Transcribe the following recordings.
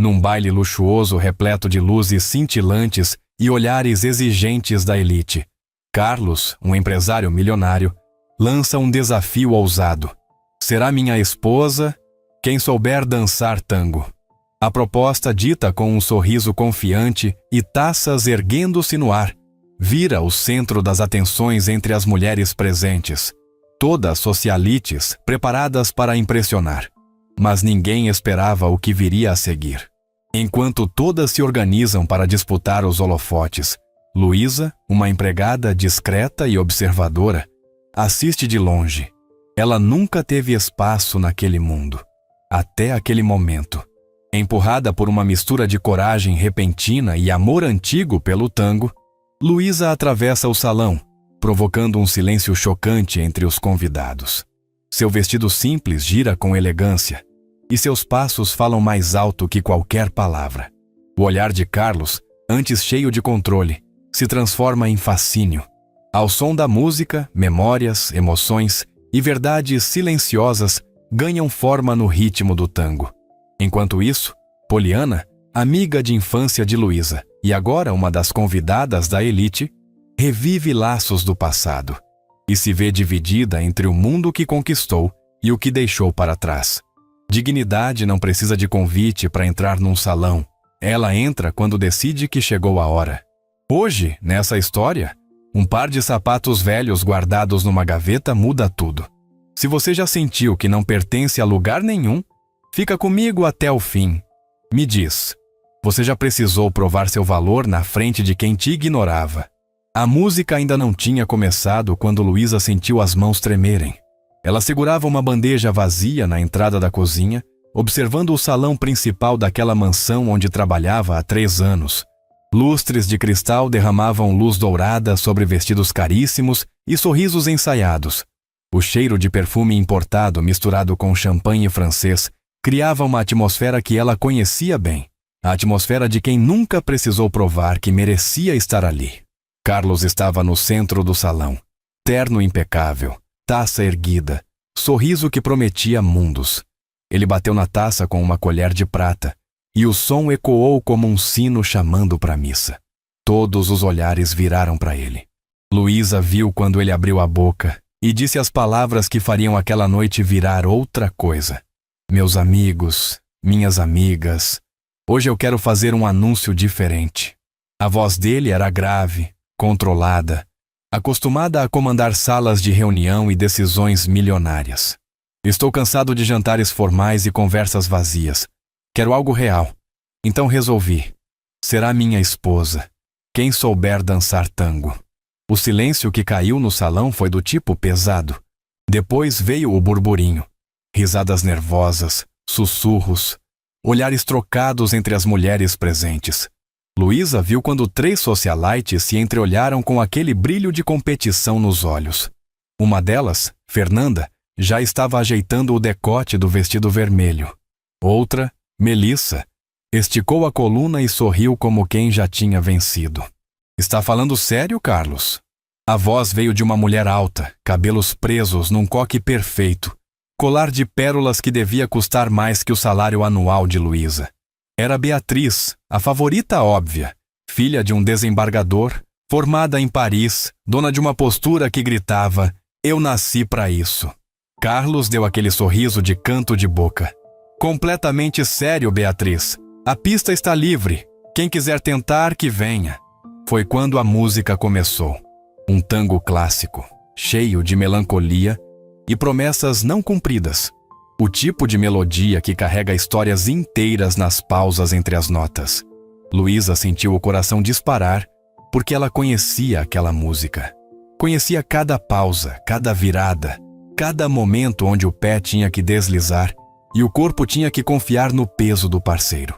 num baile luxuoso repleto de luzes cintilantes e olhares exigentes da elite. Carlos, um empresário milionário, lança um desafio ousado. Será minha esposa quem souber dançar tango. A proposta, dita com um sorriso confiante e taças erguendo-se no ar, vira o centro das atenções entre as mulheres presentes, todas socialites preparadas para impressionar. Mas ninguém esperava o que viria a seguir. Enquanto todas se organizam para disputar os holofotes, Luísa, uma empregada discreta e observadora, assiste de longe. Ela nunca teve espaço naquele mundo, até aquele momento. Empurrada por uma mistura de coragem repentina e amor antigo pelo tango, Luísa atravessa o salão, provocando um silêncio chocante entre os convidados. Seu vestido simples gira com elegância, e seus passos falam mais alto que qualquer palavra. O olhar de Carlos, antes cheio de controle, se transforma em fascínio. Ao som da música, memórias, emoções e verdades silenciosas ganham forma no ritmo do tango. Enquanto isso, Poliana, amiga de infância de Luísa e agora uma das convidadas da elite, revive laços do passado e se vê dividida entre o mundo que conquistou e o que deixou para trás. Dignidade não precisa de convite para entrar num salão. Ela entra quando decide que chegou a hora. Hoje, nessa história, um par de sapatos velhos guardados numa gaveta muda tudo. Se você já sentiu que não pertence a lugar nenhum, fica comigo até o fim. Me diz, você já precisou provar seu valor na frente de quem te ignorava? A música ainda não tinha começado quando Luísa sentiu as mãos tremerem. Ela segurava uma bandeja vazia na entrada da cozinha, observando o salão principal daquela mansão onde trabalhava há 3 anos. Lustres de cristal derramavam luz dourada sobre vestidos caríssimos e sorrisos ensaiados. O cheiro de perfume importado misturado com champanhe francês criava uma atmosfera que ela conhecia bem. A atmosfera de quem nunca precisou provar que merecia estar ali. Carlos estava no centro do salão. Terno impecável, taça erguida, sorriso que prometia mundos. Ele bateu na taça com uma colher de prata, e o som ecoou como um sino chamando para a missa. Todos os olhares viraram para ele. Luísa viu quando ele abriu a boca e disse as palavras que fariam aquela noite virar outra coisa. Meus amigos, minhas amigas, hoje eu quero fazer um anúncio diferente. A voz dele era grave, controlada, acostumada a comandar salas de reunião e decisões milionárias. Estou cansado de jantares formais e conversas vazias. Quero algo real. Então resolvi. Será minha esposa, quem souber dançar tango. O silêncio que caiu no salão foi do tipo pesado. Depois veio o burburinho. Risadas nervosas, sussurros, olhares trocados entre as mulheres presentes. Luísa viu quando 3 socialites se entreolharam com aquele brilho de competição nos olhos. Uma delas, Fernanda, já estava ajeitando o decote do vestido vermelho. Outra, Melissa, esticou a coluna e sorriu como quem já tinha vencido. Está falando sério, Carlos? A voz veio de uma mulher alta, cabelos presos num coque perfeito, colar de pérolas que devia custar mais que o salário anual de Luísa. Era Beatriz, a favorita óbvia, filha de um desembargador, formada em Paris, dona de uma postura que gritava: "Eu nasci para isso". Carlos deu aquele sorriso de canto de boca. Completamente sério, Beatriz. A pista está livre. Quem quiser tentar, que venha. Foi quando a música começou. Um tango clássico, cheio de melancolia e promessas não cumpridas. O tipo de melodia que carrega histórias inteiras nas pausas entre as notas. Luísa sentiu o coração disparar porque ela conhecia aquela música. Conhecia cada pausa, cada virada, cada momento onde o pé tinha que deslizar e o corpo tinha que confiar no peso do parceiro.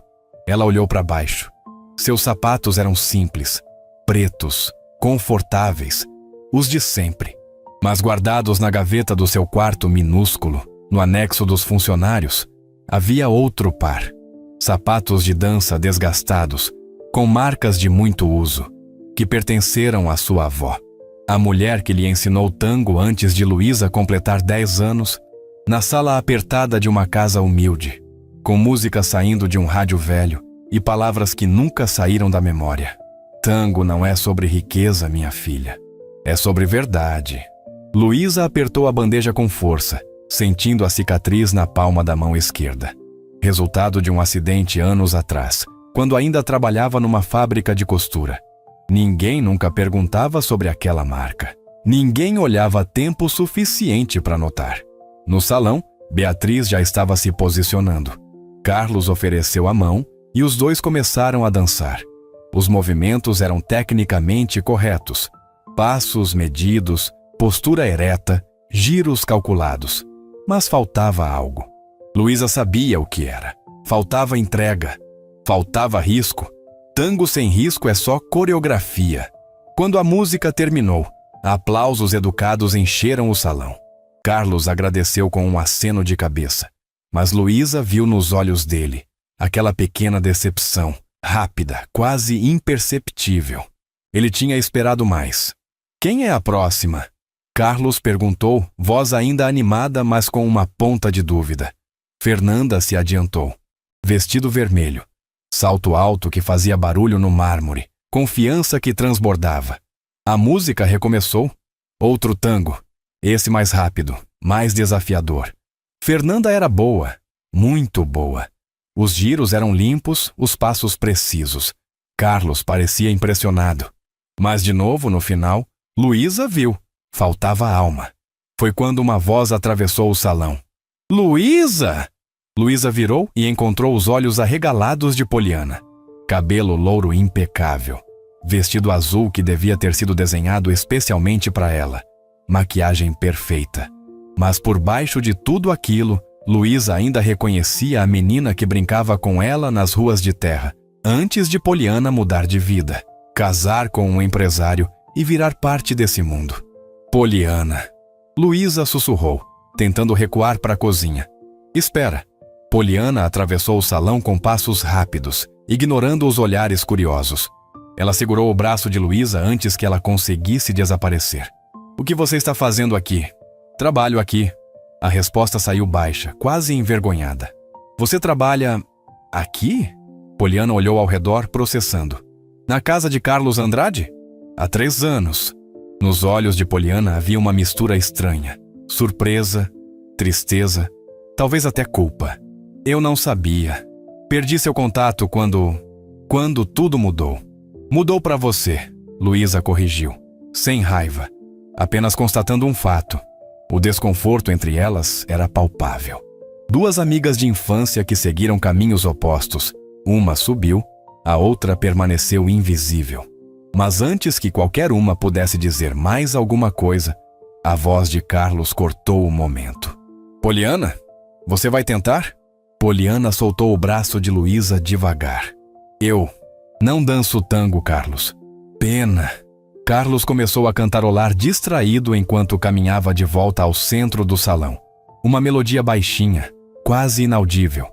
Ela olhou para baixo. Seus sapatos eram simples, pretos, confortáveis, os de sempre, mas guardados na gaveta do seu quarto minúsculo, no anexo dos funcionários, havia outro par. Sapatos de dança desgastados, com marcas de muito uso, que pertenceram à sua avó. A mulher que lhe ensinou tango antes de Luísa completar 10 anos, na sala apertada de uma casa humilde. com música saindo de um rádio velho e palavras que nunca saíram da memória. Tango não é sobre riqueza, minha filha. É sobre verdade. Luísa apertou a bandeja com força, sentindo a cicatriz na palma da mão esquerda. Resultado de um acidente anos atrás, quando ainda trabalhava numa fábrica de costura. Ninguém nunca perguntava sobre aquela marca. Ninguém olhava tempo suficiente para notar. No salão, Beatriz já estava se posicionando. Carlos ofereceu a mão e os dois começaram a dançar. Os movimentos eram tecnicamente corretos. Passos medidos, postura ereta, giros calculados. Mas faltava algo. Luísa sabia o que era. Faltava entrega. Faltava risco. Tango sem risco é só coreografia. Quando a música terminou, aplausos educados encheram o salão. Carlos agradeceu com um aceno de cabeça. Mas Luísa viu nos olhos dele aquela pequena decepção, rápida, quase imperceptível. Ele tinha esperado mais. Quem é a próxima? Carlos perguntou, voz ainda animada, mas com uma ponta de dúvida. Fernanda se adiantou. Vestido vermelho, salto alto que fazia barulho no mármore, confiança que transbordava. A música recomeçou. Outro tango, esse mais rápido, mais desafiador. Fernanda era boa, muito boa. Os giros eram limpos, os passos precisos. Carlos parecia impressionado. Mas de novo, no final, Luísa viu. Faltava alma. Foi quando uma voz atravessou o salão. Luísa! Luísa virou e encontrou os olhos arregalados de Poliana. Cabelo louro impecável. Vestido azul que devia ter sido desenhado especialmente para ela. Maquiagem perfeita. Mas por baixo de tudo aquilo, Luísa ainda reconhecia a menina que brincava com ela nas ruas de terra, antes de Poliana mudar de vida, casar com um empresário e virar parte desse mundo. Poliana. Luísa sussurrou, tentando recuar para a cozinha. Espera. Poliana atravessou o salão com passos rápidos, ignorando os olhares curiosos. Ela segurou o braço de Luísa antes que ela conseguisse desaparecer. O que você está fazendo aqui? Trabalho aqui. A resposta saiu baixa, quase envergonhada. Você trabalha aqui? Poliana olhou ao redor, processando. Na casa de Carlos Andrade? Há 3 anos. Nos olhos de Poliana havia uma mistura estranha. Surpresa, tristeza, talvez até culpa. Eu não sabia. Perdi seu contato quando tudo mudou. Mudou para você, Luísa corrigiu, sem raiva, apenas constatando um fato. O desconforto entre elas era palpável. 2 amigas de infância que seguiram caminhos opostos. Uma subiu, a outra permaneceu invisível. Mas antes que qualquer uma pudesse dizer mais alguma coisa, a voz de Carlos cortou o momento. Poliana, você vai tentar? Poliana soltou o braço de Luísa devagar. Eu não danço tango, Carlos. Pena. Carlos começou a cantarolar distraído enquanto caminhava de volta ao centro do salão. Uma melodia baixinha, quase inaudível.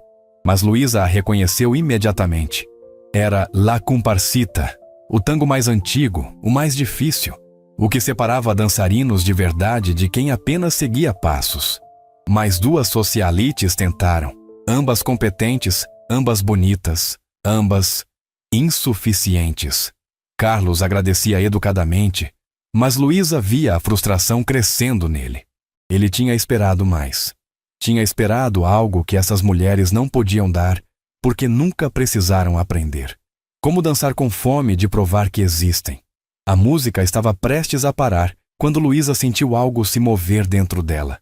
Mas Luísa a reconheceu imediatamente. Era La Comparsita, o tango mais antigo, o mais difícil, o que separava dançarinos de verdade de quem apenas seguia passos. Mais 2 socialites tentaram, ambas competentes, ambas bonitas, ambas insuficientes. Carlos agradecia educadamente, mas Luísa via a frustração crescendo nele. Ele tinha esperado mais. Tinha esperado algo que essas mulheres não podiam dar porque nunca precisaram aprender. Como dançar com fome de provar que existem. A música estava prestes a parar quando Luísa sentiu algo se mover dentro dela.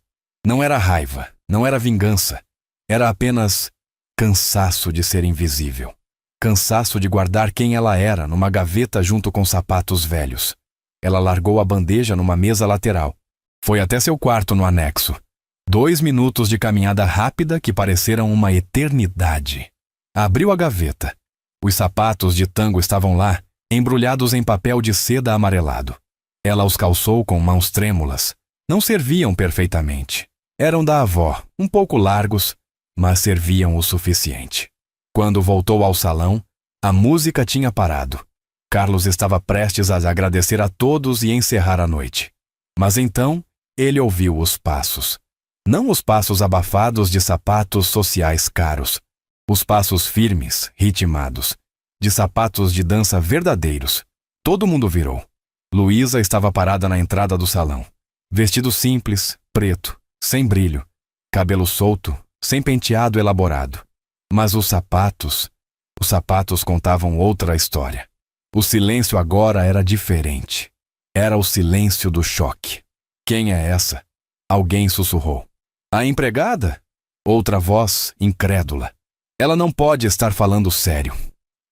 Não era raiva, não era vingança. Era apenas cansaço de ser invisível. Cansaço de guardar quem ela era numa gaveta junto com sapatos velhos. Ela largou a bandeja numa mesa lateral. Foi até seu quarto no anexo. 2 minutos de caminhada rápida que pareceram uma eternidade. Abriu a gaveta. Os sapatos de tango estavam lá, embrulhados em papel de seda amarelado. Ela os calçou com mãos trêmulas. Não serviam perfeitamente. Eram da avó, um pouco largos, mas serviam o suficiente. Quando voltou ao salão, a música tinha parado. Carlos estava prestes a agradecer a todos e encerrar a noite. Mas então, ele ouviu os passos. Não os passos abafados de sapatos sociais caros, Os passos firmes, ritmados, de sapatos de dança verdadeiros. Todo mundo virou. Luísa estava parada na entrada do salão. Vestido simples, preto, sem brilho, cabelo solto, sem penteado elaborado. Mas os sapatos contavam outra história. O silêncio agora era diferente. Era o silêncio do choque. Quem é essa? Alguém sussurrou. A empregada? Outra voz, incrédula. Ela não pode estar falando sério.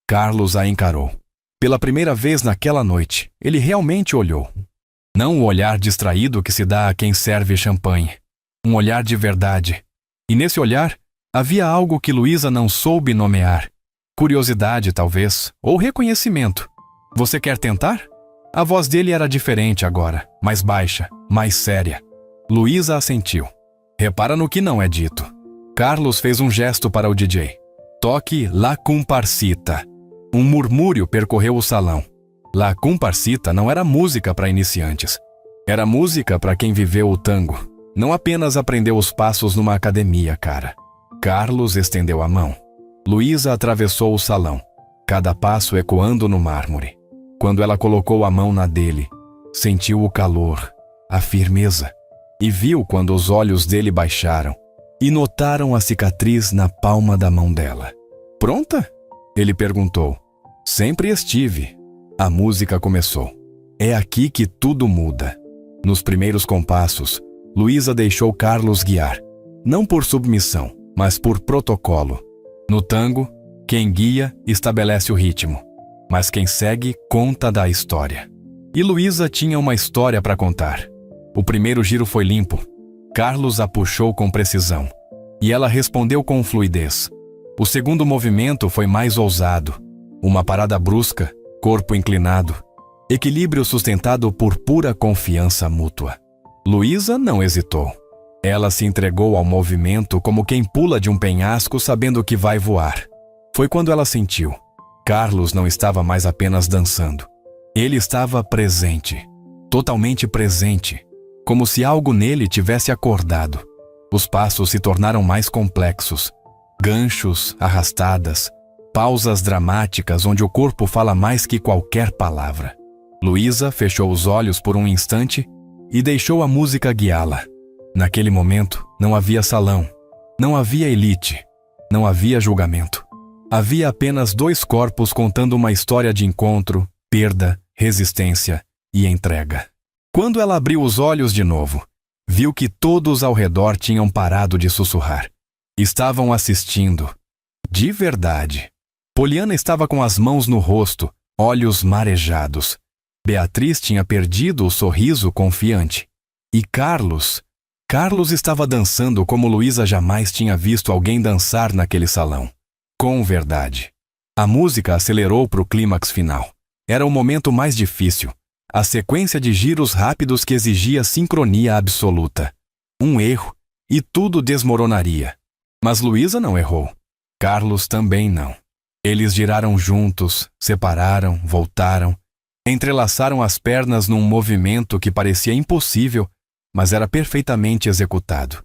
Carlos a encarou. Pela primeira vez naquela noite, ele realmente olhou. Não o olhar distraído que se dá a quem serve champanhe. Um olhar de verdade. E nesse olhar, havia algo que Luísa não soube nomear. Curiosidade, talvez, ou reconhecimento. Você quer tentar? A voz dele era diferente agora, mais baixa, mais séria. Luísa assentiu. Repara no que não é dito. Carlos fez um gesto para o DJ. Toque La Comparsita. Um murmúrio percorreu o salão. La Comparsita não era música para iniciantes. Era música para quem viveu o tango. Não apenas aprendeu os passos numa academia, cara. Carlos estendeu a mão. Luísa atravessou o salão, cada passo ecoando no mármore. Quando ela colocou a mão na dele, sentiu o calor, a firmeza, e viu quando os olhos dele baixaram e notaram a cicatriz na palma da mão dela. Pronta? Ele perguntou. Sempre estive. A música começou. É aqui que tudo muda. Nos primeiros compassos, Luísa deixou Carlos guiar, não por submissão, mas por protocolo. No tango, quem guia estabelece o ritmo, mas quem segue conta da história. E Luísa tinha uma história para contar. O primeiro giro foi limpo. Carlos a puxou com precisão, e ela respondeu com fluidez. O segundo movimento foi mais ousado. Uma parada brusca, corpo inclinado, equilíbrio sustentado por pura confiança mútua. Luísa não hesitou. Ela se entregou ao movimento como quem pula de um penhasco sabendo que vai voar. Foi quando ela sentiu. Carlos não estava mais apenas dançando. Ele estava presente, totalmente presente, como se algo nele tivesse acordado. Os passos se tornaram mais complexos. Ganchos, arrastadas, pausas dramáticas onde o corpo fala mais que qualquer palavra. Luísa fechou os olhos por um instante e deixou a música guiá-la. Naquele momento, não havia salão, não havia elite, não havia julgamento. Havia apenas dois corpos contando uma história de encontro, perda, resistência e entrega. Quando ela abriu os olhos de novo, viu que todos ao redor tinham parado de sussurrar. Estavam assistindo. De verdade. Poliana estava com as mãos no rosto, olhos marejados. Beatriz tinha perdido o sorriso confiante. E Carlos estava dançando como Luísa jamais tinha visto alguém dançar naquele salão. Com verdade. A música acelerou para o clímax final. Era o momento mais difícil. A sequência de giros rápidos que exigia sincronia absoluta. Um erro e tudo desmoronaria. Mas Luísa não errou. Carlos também não. Eles giraram juntos, separaram, voltaram, entrelaçaram as pernas num movimento que parecia impossível, mas era perfeitamente executado.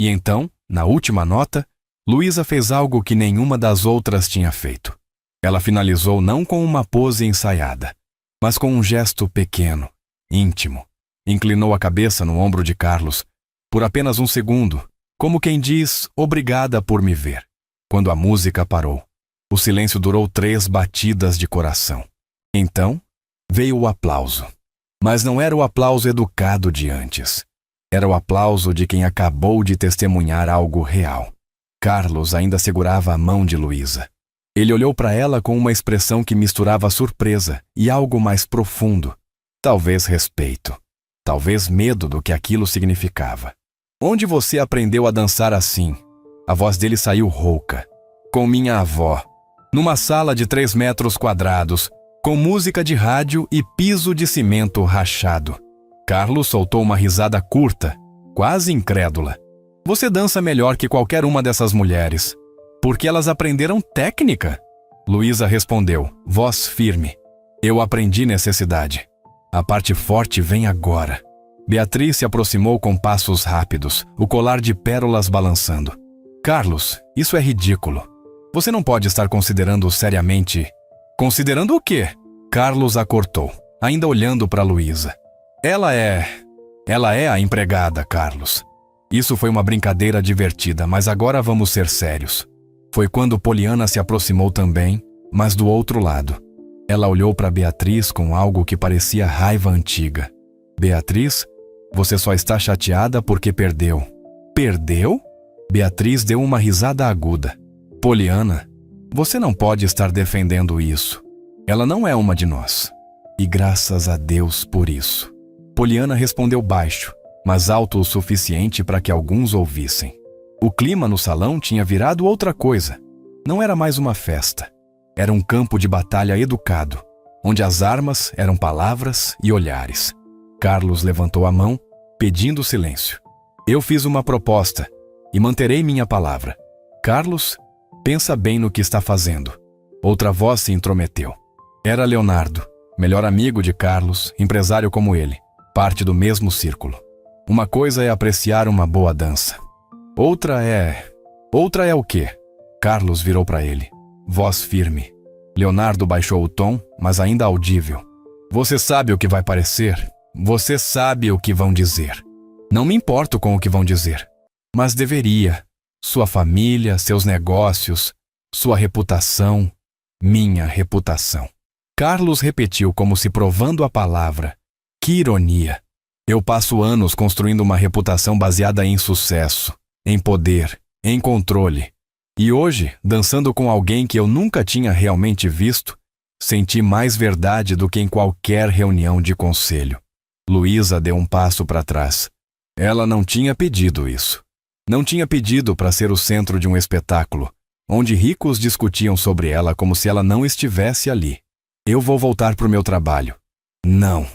E então, na última nota, Luísa fez algo que nenhuma das outras tinha feito. Ela finalizou não com uma pose ensaiada, mas com um gesto pequeno, íntimo. Inclinou a cabeça no ombro de Carlos, por apenas um segundo, como quem diz, obrigada por me ver. Quando a música parou, o silêncio durou 3 batidas de coração. Então, veio o aplauso. Mas não era o aplauso educado de antes. Era o aplauso de quem acabou de testemunhar algo real. Carlos ainda segurava a mão de Luísa. Ele olhou para ela com uma expressão que misturava surpresa e algo mais profundo. Talvez respeito. Talvez medo do que aquilo significava. Onde você aprendeu a dançar assim? A voz dele saiu rouca. Com minha avó. Numa sala de 3 metros quadrados, com música de rádio e piso de cimento rachado. Carlos soltou uma risada curta, quase incrédula. Você dança melhor que qualquer uma dessas mulheres. Porque elas aprenderam técnica? Luísa respondeu, voz firme. Eu aprendi necessidade. A parte forte vem agora. Beatriz se aproximou com passos rápidos, o colar de pérolas balançando. Carlos, isso é ridículo. Você não pode estar considerando seriamente... Considerando o quê? Carlos a cortou, ainda olhando para Luísa. Ela é a empregada, Carlos. Isso foi uma brincadeira divertida, mas agora vamos ser sérios. Foi quando Poliana se aproximou também, mas do outro lado. Ela olhou para Beatriz com algo que parecia raiva antiga. Beatriz, você só está chateada porque perdeu. Perdeu? Beatriz deu uma risada aguda. Poliana, você não pode estar defendendo isso. Ela não é uma de nós. E graças a Deus por isso. Poliana respondeu baixo, mas alto o suficiente para que alguns ouvissem. O clima no salão tinha virado outra coisa. Não era mais uma festa. Era um campo de batalha educado, onde as armas eram palavras e olhares. Carlos levantou a mão, pedindo silêncio. Eu fiz uma proposta e manterei minha palavra. Carlos, pensa bem no que está fazendo. Outra voz se intrometeu. Era Leonardo, melhor amigo de Carlos, empresário como ele, parte do mesmo círculo. Uma coisa é apreciar uma boa dança. Outra é o quê? Carlos virou para ele, voz firme. Leonardo baixou o tom, mas ainda audível. Você sabe o que vai parecer? Você sabe o que vão dizer. Não me importo com o que vão dizer. Mas deveria. Sua família, seus negócios, sua reputação, minha reputação. Carlos repetiu como se provando a palavra. Que ironia. Eu passo anos construindo uma reputação baseada em sucesso, em poder, em controle. E hoje, dançando com alguém que eu nunca tinha realmente visto, senti mais verdade do que em qualquer reunião de conselho. Luísa deu um passo para trás. Ela não tinha pedido isso. Não tinha pedido para ser o centro de um espetáculo, onde ricos discutiam sobre ela como se ela não estivesse ali. Eu vou voltar para o meu trabalho. Não.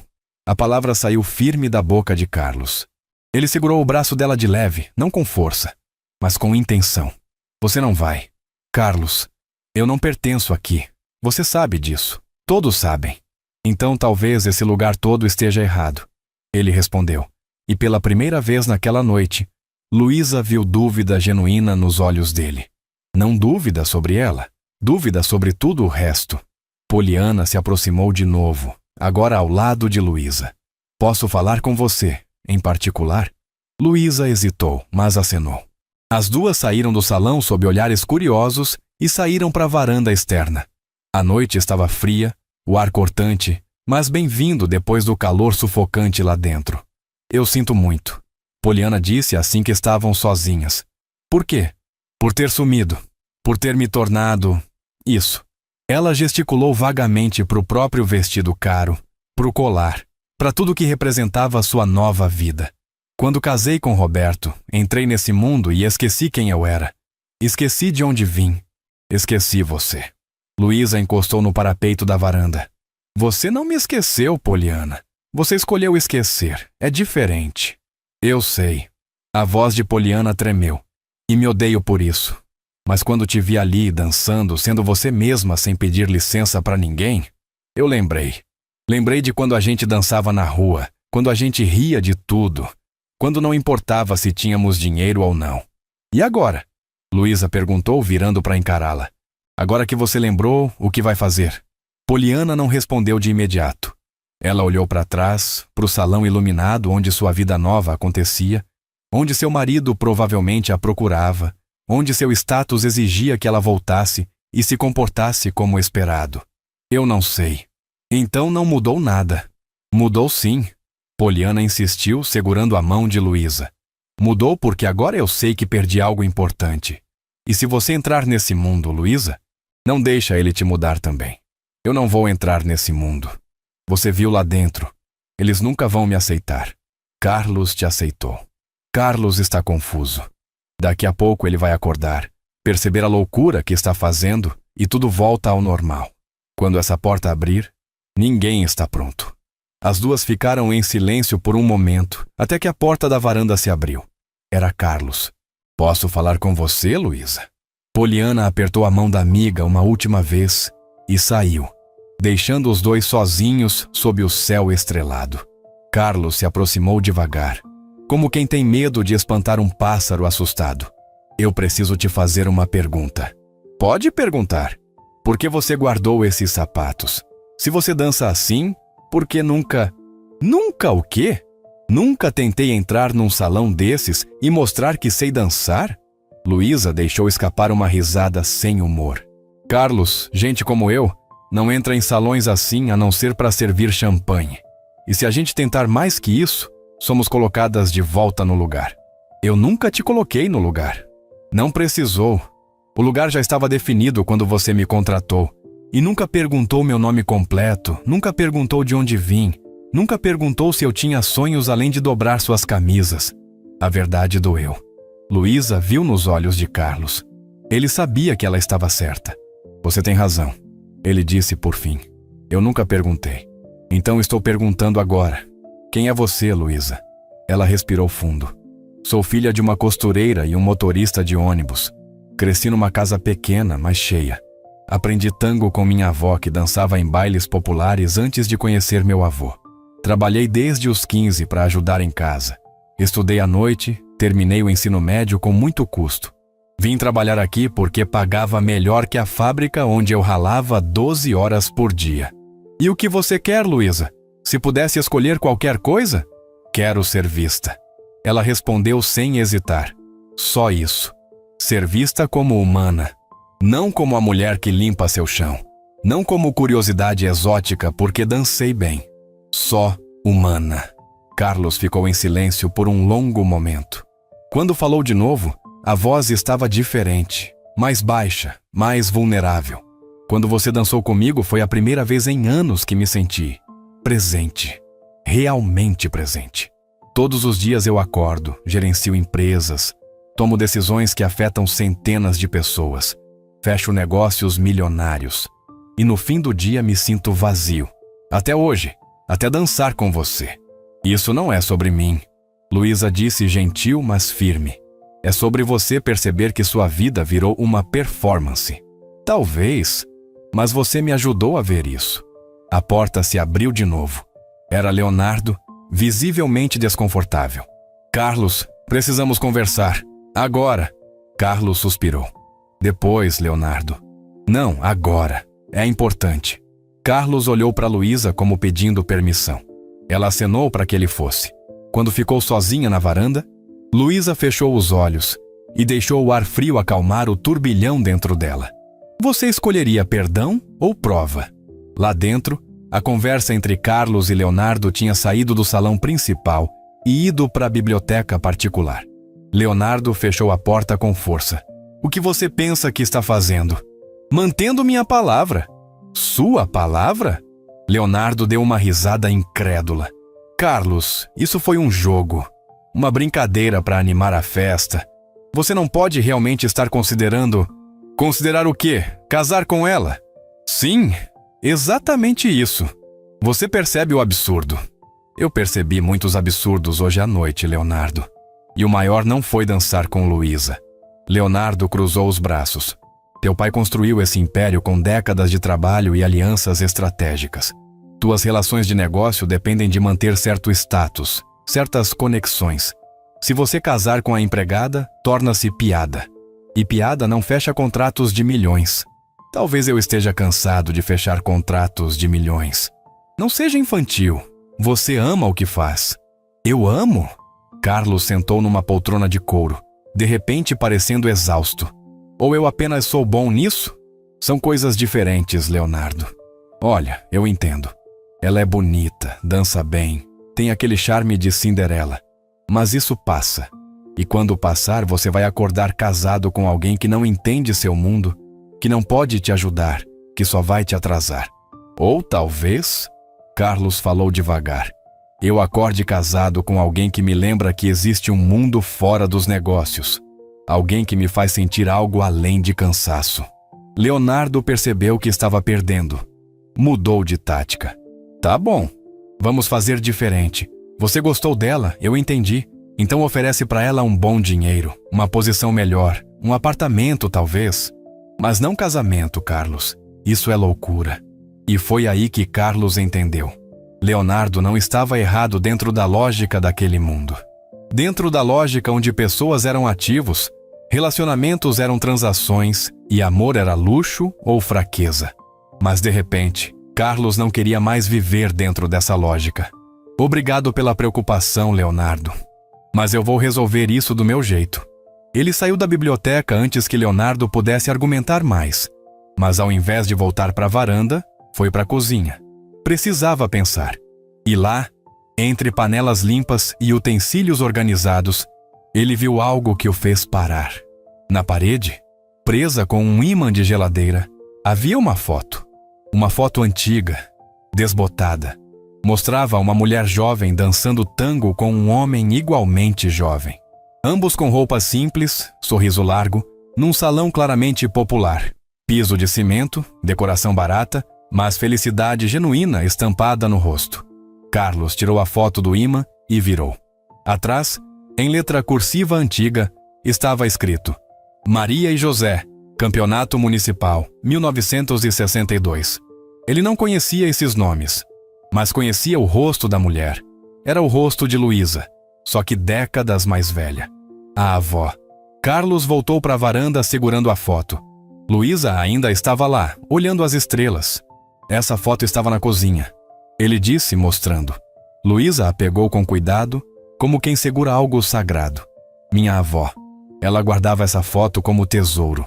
A palavra saiu firme da boca de Carlos. Ele segurou o braço dela de leve, não com força, mas com intenção. Você não vai. Carlos, eu não pertenço aqui. Você sabe disso. Todos sabem. Então talvez esse lugar todo esteja errado. Ele respondeu. E pela primeira vez naquela noite, Luísa viu dúvida genuína nos olhos dele. Não dúvida sobre ela, dúvida sobre tudo o resto. Poliana se aproximou de novo, agora ao lado de Luísa. Posso falar com você, em particular? Luísa hesitou, mas acenou. As duas saíram do salão sob olhares curiosos e saíram para a varanda externa. A noite estava fria, o ar cortante, mas bem-vindo depois do calor sufocante lá dentro. Eu sinto muito, Poliana disse assim que estavam sozinhas. Por quê? Por ter sumido, por ter me tornado... isso. Ela gesticulou vagamente para o próprio vestido caro, para o colar, para tudo que representava a sua nova vida. Quando casei com Roberto, entrei nesse mundo e esqueci quem eu era. Esqueci de onde vim. Esqueci você. Luísa encostou no parapeito da varanda. Você não me esqueceu, Poliana. Você escolheu esquecer. É diferente. Eu sei. A voz de Poliana tremeu. E me odeio por isso. Mas quando te vi ali, dançando, sendo você mesma sem pedir licença para ninguém, eu lembrei. Lembrei de quando a gente dançava na rua, quando a gente ria de tudo, quando não importava se tínhamos dinheiro ou não. E agora? Luísa perguntou, virando para encará-la. Agora que você lembrou, o que vai fazer? Poliana não respondeu de imediato. Ela olhou para trás, para o salão iluminado onde sua vida nova acontecia, onde seu marido provavelmente a procurava, onde seu status exigia que ela voltasse e se comportasse como esperado. Eu não sei. Então não mudou nada. Mudou sim. Poliana insistiu, segurando a mão de Luísa. Mudou porque agora eu sei que perdi algo importante. E se você entrar nesse mundo, Luísa, não deixa ele te mudar também. Eu não vou entrar nesse mundo. Você viu lá dentro. Eles nunca vão me aceitar. Carlos te aceitou. Carlos está confuso. Daqui a pouco ele vai acordar, perceber a loucura que está fazendo e tudo volta ao normal. Quando essa porta abrir, ninguém está pronto. As duas ficaram em silêncio por um momento, até que a porta da varanda se abriu. Era Carlos. Posso falar com você, Luísa? Poliana apertou a mão da amiga uma última vez e saiu, deixando os dois sozinhos sob o céu estrelado. Carlos se aproximou devagar, como quem tem medo de espantar um pássaro assustado. Eu preciso te fazer uma pergunta. Pode perguntar. Por que você guardou esses sapatos? Se você dança assim, por que nunca... Nunca o quê? Nunca tentei entrar num salão desses e mostrar que sei dançar? Luísa deixou escapar uma risada sem humor. Carlos, gente como eu, não entra em salões assim a não ser para servir champanhe. E se a gente tentar mais que isso, somos colocadas de volta no lugar. Eu nunca te coloquei no lugar. Não precisou. O lugar já estava definido quando você me contratou. E nunca perguntou meu nome completo, nunca perguntou de onde vim, nunca perguntou se eu tinha sonhos além de dobrar suas camisas. A verdade doeu. Luísa viu nos olhos de Carlos. Ele sabia que ela estava certa. Você tem razão. Ele disse por fim. Eu nunca perguntei. Então estou perguntando agora. Quem é você, Luísa? Ela respirou fundo. Sou filha de uma costureira e um motorista de ônibus. Cresci numa casa pequena, mas cheia. Aprendi tango com minha avó, que dançava em bailes populares antes de conhecer meu avô. Trabalhei desde os 15 para ajudar em casa. Estudei à noite, terminei o ensino médio com muito custo. Vim trabalhar aqui porque pagava melhor que a fábrica onde eu ralava 12 horas por dia. E o que você quer, Luísa? Se pudesse escolher qualquer coisa? Quero ser vista. Ela respondeu sem hesitar. Só isso. Ser vista como humana. Não como a mulher que limpa seu chão. Não como curiosidade exótica porque dancei bem. Só humana. Carlos ficou em silêncio por um longo momento. Quando falou de novo, a voz estava diferente, mais baixa, mais vulnerável. Quando você dançou comigo foi a primeira vez em anos que me senti presente. Realmente presente. Todos os dias eu acordo, gerencio empresas, tomo decisões que afetam centenas de pessoas, fecho negócios milionários. E no fim do dia me sinto vazio. Até hoje, até dançar com você. Isso não é sobre mim. Luísa disse gentil, mas firme. É sobre você perceber que sua vida virou uma performance. Talvez, mas você me ajudou a ver isso. A porta se abriu de novo. Era Leonardo, visivelmente desconfortável. Carlos, precisamos conversar. Agora. Carlos suspirou. Depois, Leonardo. Não, agora. É importante. Carlos olhou para Luísa como pedindo permissão. Ela acenou para que ele fosse. Quando ficou sozinha na varanda, Luísa fechou os olhos e deixou o ar frio acalmar o turbilhão dentro dela. Você escolheria perdão ou prova? Lá dentro, a conversa entre Carlos e Leonardo tinha saído do salão principal e ido para a biblioteca particular. Leonardo fechou a porta com força. O que você pensa que está fazendo? Mantendo minha palavra. Sua palavra? Leonardo deu uma risada incrédula. Carlos, isso foi um jogo. Uma brincadeira para animar a festa. Você não pode realmente estar considerando... Considerar o quê? Casar com ela? Sim, exatamente isso. Você percebe o absurdo. Eu percebi muitos absurdos hoje à noite, Leonardo. E o maior não foi dançar com Luísa. Leonardo cruzou os braços. Teu pai construiu esse império com décadas de trabalho e alianças estratégicas. Tuas relações de negócio dependem de manter certo status, certas conexões. Se você casar com a empregada, torna-se piada. E piada não fecha contratos de milhões. Talvez eu esteja cansado de fechar contratos de milhões. Não seja infantil. Você ama o que faz. Eu amo? Carlos sentou numa poltrona de couro, de repente parecendo exausto. Ou eu apenas sou bom nisso? São coisas diferentes, Leonardo. Olha, eu entendo. Ela é bonita, dança bem, tem aquele charme de Cinderela. Mas isso passa. E quando passar, você vai acordar casado com alguém que não entende seu mundo, que não pode te ajudar, que só vai te atrasar. Ou talvez, Carlos falou devagar, eu acorde casado com alguém que me lembra que existe um mundo fora dos negócios. Alguém que me faz sentir algo além de cansaço. Leonardo percebeu que estava perdendo. Mudou de tática. Tá bom, vamos fazer diferente. Você gostou dela, eu entendi. Então oferece para ela um bom dinheiro, uma posição melhor, um apartamento talvez. Mas não casamento, Carlos. Isso é loucura. E foi aí que Carlos entendeu. Leonardo não estava errado dentro da lógica daquele mundo. Dentro da lógica onde pessoas eram ativos, relacionamentos eram transações E amor era luxo ou fraqueza? Mas de repente, Carlos não queria mais viver dentro dessa lógica. Obrigado pela preocupação, Leonardo. Mas eu vou resolver isso do meu jeito. Ele saiu da biblioteca antes que Leonardo pudesse argumentar mais. Mas ao invés de voltar para a varanda, foi para a cozinha. Precisava pensar. E lá, entre panelas limpas e utensílios organizados, ele viu algo que o fez parar. Na parede, presa com um ímã de geladeira, havia uma foto. Uma foto antiga, desbotada. Mostrava uma mulher jovem dançando tango com um homem igualmente jovem. Ambos com roupas simples, sorriso largo, num salão claramente popular. Piso de cimento, decoração barata, mas felicidade genuína estampada no rosto. Carlos tirou a foto do ímã e virou. Atrás, em letra cursiva antiga, estava escrito: Maria e José, Campeonato Municipal, 1962. Ele não conhecia esses nomes, mas conhecia o rosto da mulher. Era o rosto de Luísa, só que décadas mais velha. A avó. Carlos voltou para a varanda segurando a foto. Luísa ainda estava lá, olhando as estrelas. Essa foto estava na cozinha. Ele disse, mostrando. Luísa a pegou com cuidado, como quem segura algo sagrado. Minha avó. Ela guardava essa foto como tesouro.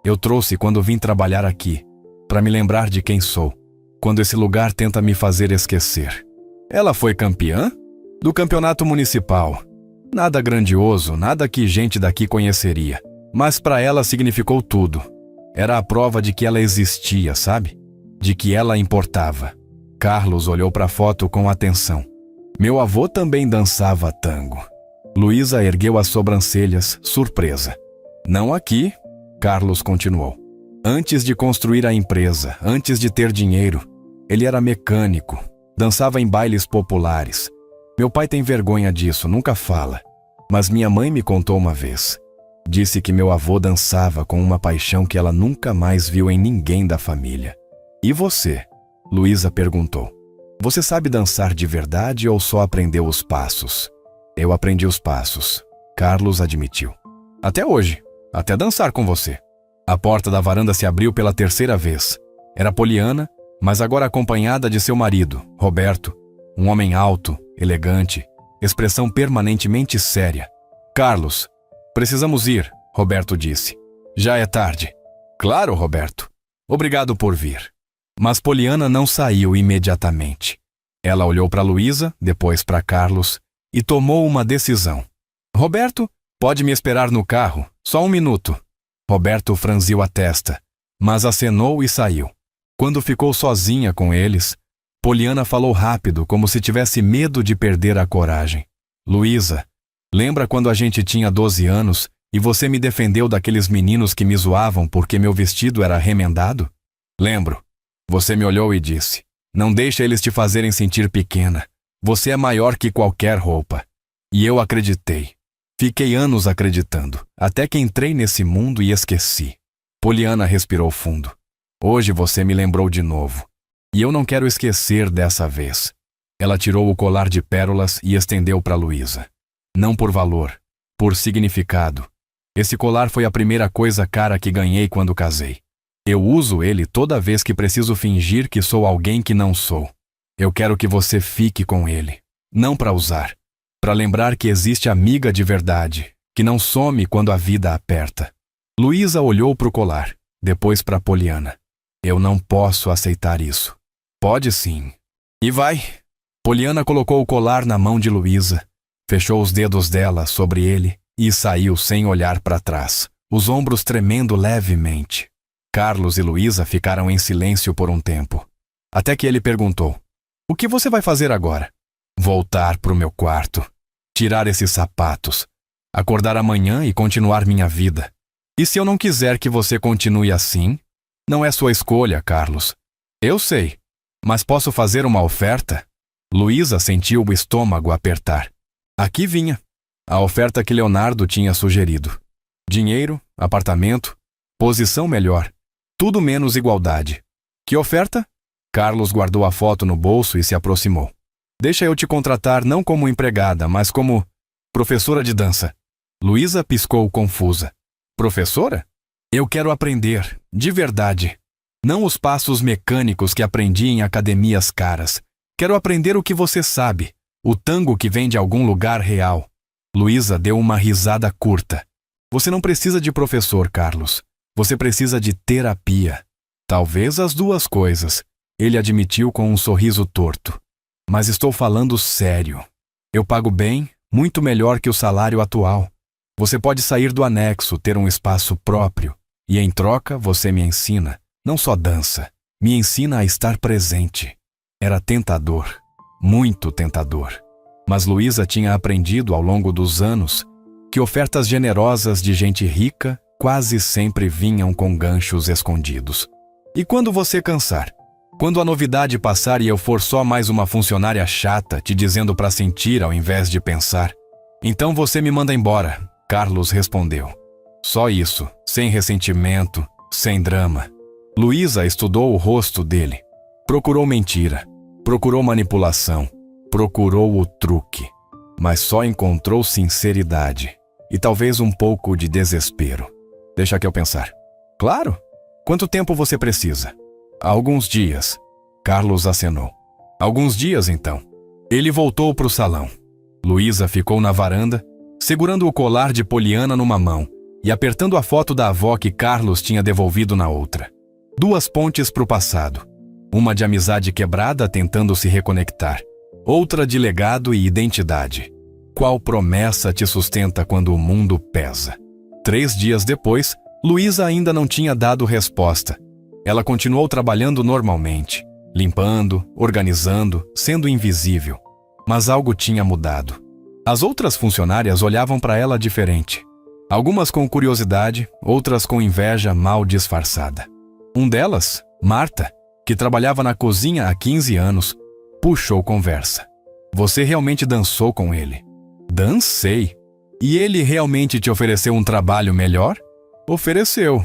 Eu trouxe quando vim trabalhar aqui, para me lembrar de quem sou, quando esse lugar tenta me fazer esquecer. Ela foi campeã? Do campeonato municipal. Nada grandioso, nada que gente daqui conheceria. Mas para ela significou tudo. Era a prova de que ela existia, sabe? De que ela importava. Carlos olhou para a foto com atenção. Meu avô também dançava tango. Luísa ergueu as sobrancelhas, surpresa. Não aqui, Carlos continuou. Antes de construir a empresa, antes de ter dinheiro, ele era mecânico, dançava em bailes populares. Meu pai tem vergonha disso, nunca fala. Mas minha mãe me contou uma vez. Disse que meu avô dançava com uma paixão que ela nunca mais viu em ninguém da família. E você? Luísa perguntou. Você sabe dançar de verdade ou só aprendeu os passos? Eu aprendi os passos, Carlos admitiu. Até hoje, até dançar com você. A porta da varanda se abriu pela terceira vez. Era Poliana, mas agora acompanhada de seu marido, Roberto, um homem alto, elegante, expressão permanentemente séria. Carlos, precisamos ir, Roberto disse. Já é tarde. Claro, Roberto. Obrigado por vir. Mas Poliana não saiu imediatamente. Ela olhou para Luísa, depois para Carlos, e tomou uma decisão. Roberto, pode me esperar no carro, só um minuto. Roberto franziu a testa, mas acenou e saiu. Quando ficou sozinha com eles, Poliana falou rápido, como se tivesse medo de perder a coragem. Luísa, lembra quando a gente tinha 12 anos e você me defendeu daqueles meninos que me zoavam porque meu vestido era remendado? Lembro. Você me olhou e disse, não deixa eles te fazerem sentir pequena. Você é maior que qualquer roupa. E eu acreditei. Fiquei anos acreditando, até que entrei nesse mundo e esqueci. Poliana respirou fundo. Hoje você me lembrou de novo. E eu não quero esquecer dessa vez. Ela tirou o colar de pérolas e estendeu para Luísa. Não por valor, por significado. Esse colar foi a primeira coisa cara que ganhei quando casei. Eu uso ele toda vez que preciso fingir que sou alguém que não sou. Eu quero que você fique com ele. Não para usar. Para lembrar que existe amiga de verdade, que não some quando a vida aperta. Luísa olhou para o colar, depois para Poliana. Eu não posso aceitar isso. Pode sim. E vai. Poliana colocou o colar na mão de Luísa, fechou os dedos dela sobre ele e saiu sem olhar para trás, os ombros tremendo levemente. Carlos e Luísa ficaram em silêncio por um tempo, até que ele perguntou, o que você vai fazer agora? Voltar para o meu quarto, tirar esses sapatos, acordar amanhã e continuar minha vida. E se eu não quiser que você continue assim? Não é sua escolha, Carlos. Eu sei, mas posso fazer uma oferta? Luísa sentiu o estômago apertar. Aqui vinha, a oferta que Leonardo tinha sugerido. Dinheiro, apartamento, posição melhor, tudo menos igualdade. Que oferta? Carlos guardou a foto no bolso e se aproximou. Deixa eu te contratar não como empregada, mas como professora de dança. Luísa piscou confusa. Professora? Eu quero aprender, de verdade. Não os passos mecânicos que aprendi em academias caras. Quero aprender o que você sabe, o tango que vem de algum lugar real. Luísa deu uma risada curta. Você não precisa de professor, Carlos. Você precisa de terapia. Talvez as duas coisas, ele admitiu com um sorriso torto. Mas estou falando sério. Eu pago bem, muito melhor que o salário atual. Você pode sair do anexo, ter um espaço próprio. E em troca, você me ensina, não só dança, me ensina a estar presente. Era tentador, muito tentador. Mas Luísa tinha aprendido ao longo dos anos que ofertas generosas de gente rica quase sempre vinham com ganchos escondidos. E quando você cansar? Quando a novidade passar e eu for só mais uma funcionária chata te dizendo para sentir ao invés de pensar? Então você me manda embora, Carlos respondeu. Só isso, sem ressentimento, sem drama. Luísa estudou o rosto dele. Procurou mentira, procurou manipulação, procurou o truque. Mas só encontrou sinceridade e talvez um pouco de desespero. Deixa que eu pensar. Claro! Quanto tempo você precisa? Alguns dias. Carlos acenou. Alguns dias, então. Ele voltou para o salão. Luísa ficou na varanda, segurando o colar de Poliana numa mão e apertando a foto da avó que Carlos tinha devolvido na outra. Duas pontes para o passado. Uma de amizade quebrada tentando se reconectar. Outra de legado e identidade. Qual promessa te sustenta quando o mundo pesa? 3 dias depois, Luísa ainda não tinha dado resposta. Ela continuou trabalhando normalmente, limpando, organizando, sendo invisível. Mas algo tinha mudado. As outras funcionárias olhavam para ela diferente. Algumas com curiosidade, outras com inveja mal disfarçada. Um delas, Marta, que trabalhava na cozinha há 15 anos, puxou conversa. Você realmente dançou com ele? Dancei. E ele realmente te ofereceu um trabalho melhor? Ofereceu.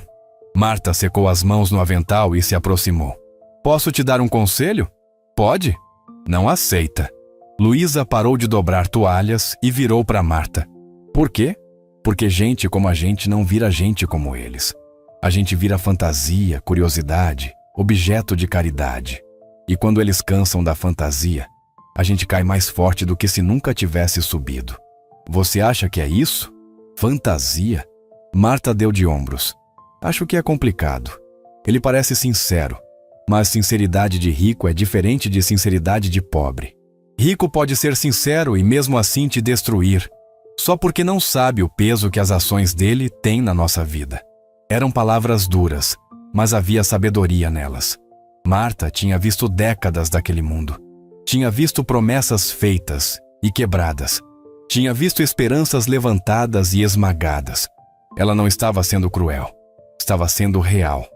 Marta secou as mãos no avental e se aproximou. Posso te dar um conselho? Pode? Não aceita. Luísa parou de dobrar toalhas e virou para Marta. Por quê? Porque gente como a gente não vira gente como eles. A gente vira fantasia, curiosidade, objeto de caridade. E quando eles cansam da fantasia, a gente cai mais forte do que se nunca tivesse subido. Você acha que é isso? Fantasia? Marta deu de ombros. Acho que é complicado. Ele parece sincero, mas sinceridade de rico é diferente de sinceridade de pobre. Rico pode ser sincero e mesmo assim te destruir, só porque não sabe o peso que as ações dele têm na nossa vida. Eram palavras duras, mas havia sabedoria nelas. Marta tinha visto décadas daquele mundo. Tinha visto promessas feitas e quebradas. Tinha visto esperanças levantadas e esmagadas. Ela não estava sendo cruel. Estava sendo real.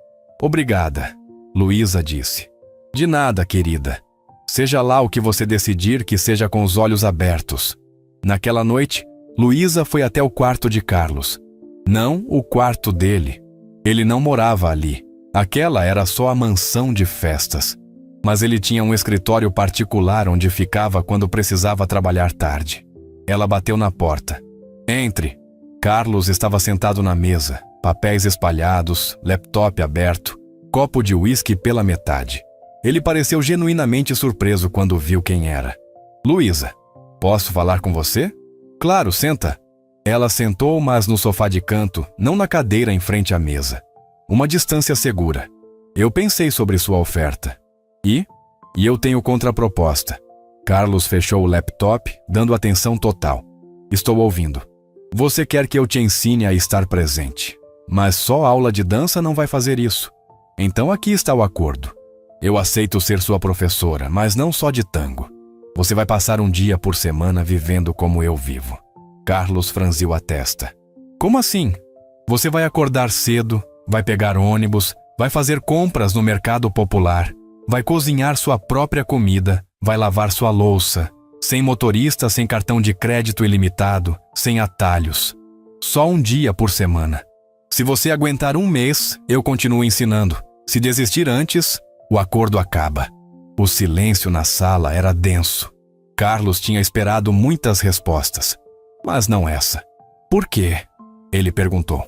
Obrigada, Luísa disse. De nada, querida. Seja lá o que você decidir, que seja com os olhos abertos. Naquela noite, Luísa foi até o quarto de Carlos. Não o quarto dele. Ele não morava ali. Aquela era só a mansão de festas. Mas ele tinha um escritório particular onde ficava quando precisava trabalhar tarde. Ela bateu na porta. Entre. Carlos estava sentado na mesa, papéis espalhados, laptop aberto, copo de uísque pela metade. Ele pareceu genuinamente surpreso quando viu quem era. Luísa, posso falar com você? Claro, senta. Ela sentou, mas no sofá de canto, não na cadeira em frente à mesa. Uma distância segura. Eu pensei sobre sua oferta. E eu tenho contraproposta. Carlos fechou o laptop, dando atenção total. Estou ouvindo. Você quer que eu te ensine a estar presente. Mas só aula de dança não vai fazer isso. Então aqui está o acordo. Eu aceito ser sua professora, mas não só de tango. Você vai passar um dia por semana vivendo como eu vivo. Carlos franziu a testa. Como assim? Você vai acordar cedo, vai pegar ônibus, vai fazer compras no mercado popular, vai cozinhar sua própria comida, vai lavar sua louça, sem motorista, sem cartão de crédito ilimitado, sem atalhos. Só um dia por semana. Se você aguentar um mês, eu continuo ensinando. Se desistir antes, o acordo acaba. O silêncio na sala era denso. Carlos tinha esperado muitas respostas, mas não essa. Por quê? Ele perguntou.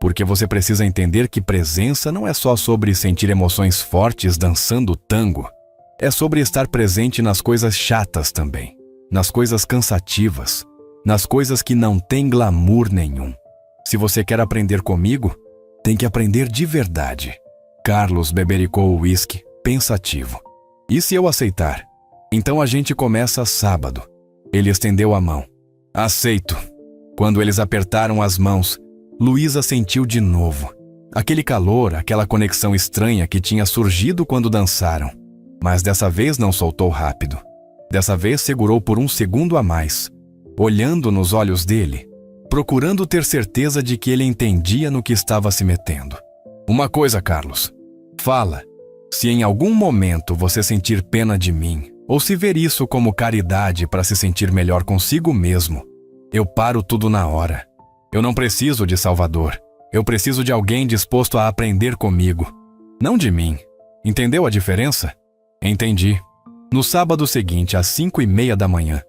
Porque você precisa entender que presença não é só sobre sentir emoções fortes dançando tango. É sobre estar presente nas coisas chatas também, nas coisas cansativas, nas coisas que não têm glamour nenhum. Se você quer aprender comigo, tem que aprender de verdade. Carlos bebericou o uísque, pensativo. E se eu aceitar? Então a gente começa sábado. Ele estendeu a mão. Aceito. Quando eles apertaram as mãos, Luísa sentiu de novo aquele calor, aquela conexão estranha que tinha surgido quando dançaram. Mas dessa vez não soltou rápido. Dessa vez segurou por um segundo a mais, olhando nos olhos dele, procurando ter certeza de que ele entendia no que estava se metendo. Uma coisa, Carlos. Fala. Se em algum momento você sentir pena de mim, ou se ver isso como caridade para se sentir melhor consigo mesmo, eu paro tudo na hora. Eu não preciso de salvador. Eu preciso de alguém disposto a aprender comigo. Não de mim. Entendeu a diferença? Entendi. No sábado seguinte, às 5:30 da manhã,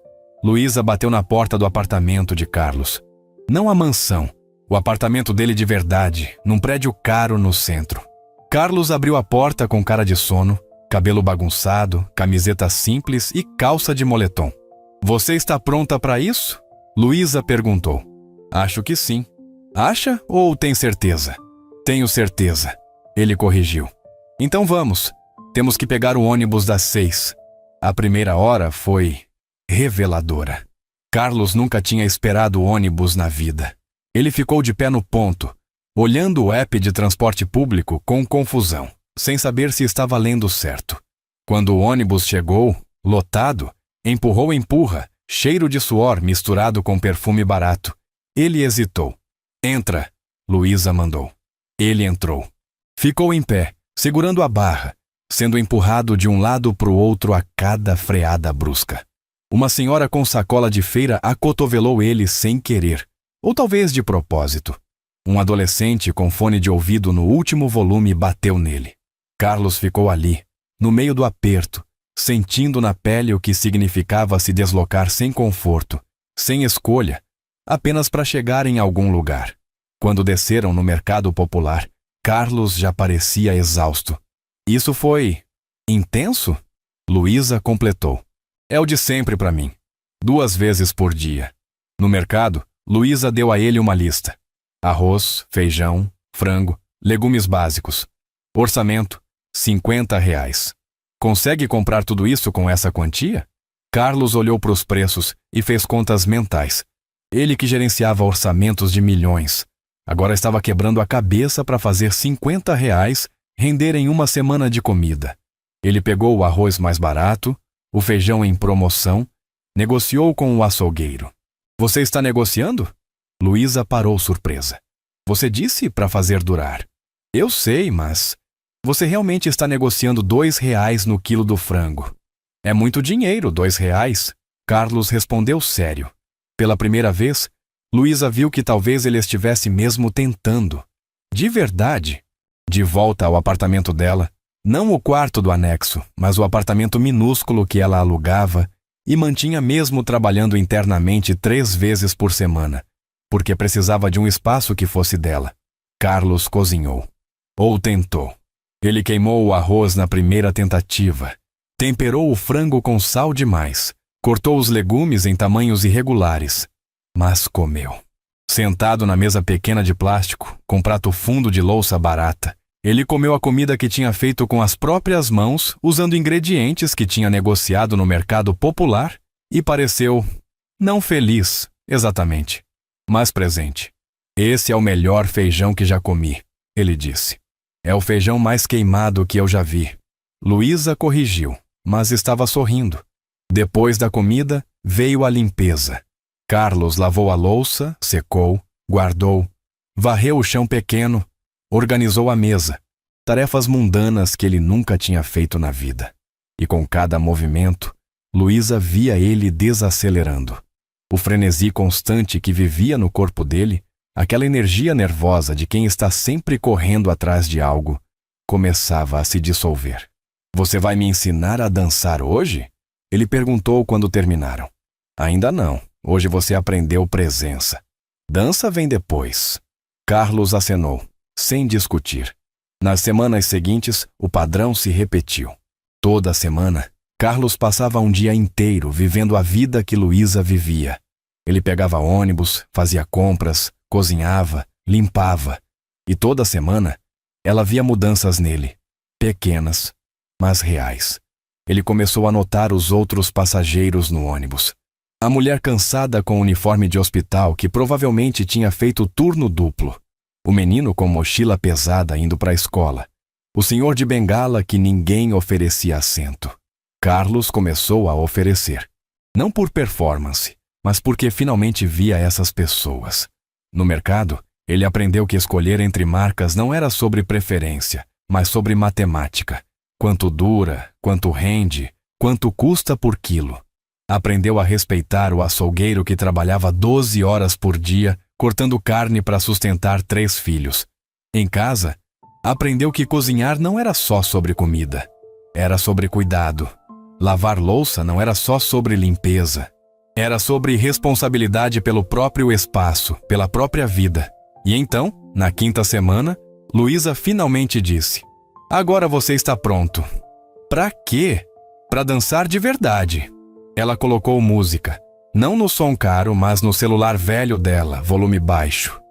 Luísa bateu na porta do apartamento de Carlos. Não a mansão, o apartamento dele de verdade, num prédio caro no centro. Carlos abriu a porta com cara de sono, cabelo bagunçado, camiseta simples e calça de moletom. Você está pronta para isso? Luísa perguntou. Acho que sim. Acha ou tem certeza? Tenho certeza. Ele corrigiu. Então vamos. Temos que pegar o ônibus das 6. A primeira hora foi reveladora. Carlos nunca tinha esperado ônibus na vida. Ele ficou de pé no ponto, olhando o app de transporte público com confusão, sem saber se estava lendo certo. Quando o ônibus chegou, lotado, empurra, cheiro de suor misturado com perfume barato. Ele hesitou. Entra, Luísa mandou. Ele entrou. Ficou em pé, segurando a barra, sendo empurrado de um lado para o outro a cada freada brusca. Uma senhora com sacola de feira acotovelou ele sem querer, ou talvez de propósito. Um adolescente com fone de ouvido no último volume bateu nele. Carlos ficou ali, no meio do aperto, sentindo na pele o que significava se deslocar sem conforto, sem escolha, apenas para chegar em algum lugar. Quando desceram no mercado popular, Carlos já parecia exausto. Isso foi intenso? Luísa completou. É o de sempre para mim. 2 vezes por dia. No mercado, Luísa deu a ele uma lista. Arroz, feijão, frango, legumes básicos. Orçamento, R$ 50. Consegue comprar tudo isso com essa quantia? Carlos olhou para os preços e fez contas mentais. Ele que gerenciava orçamentos de milhões, agora estava quebrando a cabeça para fazer R$ 50 render em uma semana de comida. Ele pegou o arroz mais barato, o feijão em promoção, negociou com o açougueiro. Você está negociando? Luísa parou surpresa. Você disse para fazer durar. Eu sei, mas você realmente está negociando R$ 2 no quilo do frango. É muito dinheiro, R$ 2. Carlos respondeu sério. Pela primeira vez, Luísa viu que talvez ele estivesse mesmo tentando. De verdade. De volta ao apartamento dela, não o quarto do anexo, mas o apartamento minúsculo que ela alugava e mantinha mesmo trabalhando internamente 3 vezes por semana, porque precisava de um espaço que fosse dela. Carlos cozinhou. Ou tentou. Ele queimou o arroz na primeira tentativa, temperou o frango com sal demais, cortou os legumes em tamanhos irregulares, mas comeu. Sentado na mesa pequena de plástico, com prato fundo de louça barata, ele comeu a comida que tinha feito com as próprias mãos, usando ingredientes que tinha negociado no mercado popular, e pareceu não feliz, exatamente, mas presente. Esse é o melhor feijão que já comi, ele disse. É o feijão mais queimado que eu já vi. Luísa corrigiu, mas estava sorrindo. Depois da comida, veio a limpeza. Carlos lavou a louça, secou, guardou, varreu o chão pequeno, organizou a mesa. Tarefas mundanas que ele nunca tinha feito na vida. E com cada movimento, Luísa via ele desacelerando. O frenesi constante que vivia no corpo dele, aquela energia nervosa de quem está sempre correndo atrás de algo, começava a se dissolver. Você vai me ensinar a dançar hoje? Ele perguntou quando terminaram. Ainda não. Hoje você aprendeu presença. Dança vem depois. Carlos acenou, sem discutir. Nas semanas seguintes, o padrão se repetiu. Toda semana, Carlos passava um dia inteiro vivendo a vida que Luísa vivia. Ele pegava ônibus, fazia compras, cozinhava, limpava. E toda semana, ela via mudanças nele, pequenas, mas reais. Ele começou a notar os outros passageiros no ônibus. A mulher cansada com o uniforme de hospital que provavelmente tinha feito turno duplo. O menino com mochila pesada indo para a escola. O senhor de bengala que ninguém oferecia assento. Carlos começou a oferecer. Não por performance, mas porque finalmente via essas pessoas. No mercado, ele aprendeu que escolher entre marcas não era sobre preferência, mas sobre matemática. Quanto dura, quanto rende, quanto custa por quilo. Aprendeu a respeitar o açougueiro que trabalhava 12 horas por dia, cortando carne para sustentar 3 filhos. Em casa, aprendeu que cozinhar não era só sobre comida. Era sobre cuidado. Lavar louça não era só sobre limpeza. Era sobre responsabilidade pelo próprio espaço, pela própria vida. E então, na 5ª semana, Luísa finalmente disse: "Agora você está pronto." Pra quê? Pra dançar de verdade. Ela colocou música, não no som caro, mas no celular velho dela, volume baixo.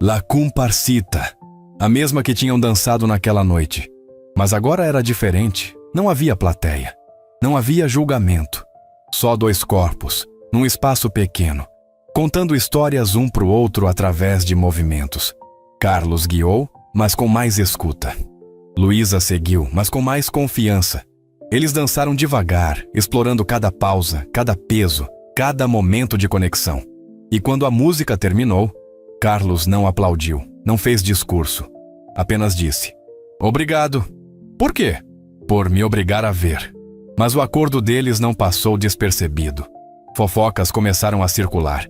La Comparsita, a mesma que tinham dançado naquela noite. Mas agora era diferente, não havia plateia. Não havia julgamento. Só 2 corpos, num espaço pequeno, contando histórias um pro outro através de movimentos. Carlos guiou, mas com mais escuta. Luísa seguiu, mas com mais confiança. Eles dançaram devagar, explorando cada pausa, cada peso, cada momento de conexão. E quando a música terminou, Carlos não aplaudiu, não fez discurso. Apenas disse: "Obrigado." Por quê? Por me obrigar a ver. Mas o acordo deles não passou despercebido. Fofocas começaram a circular.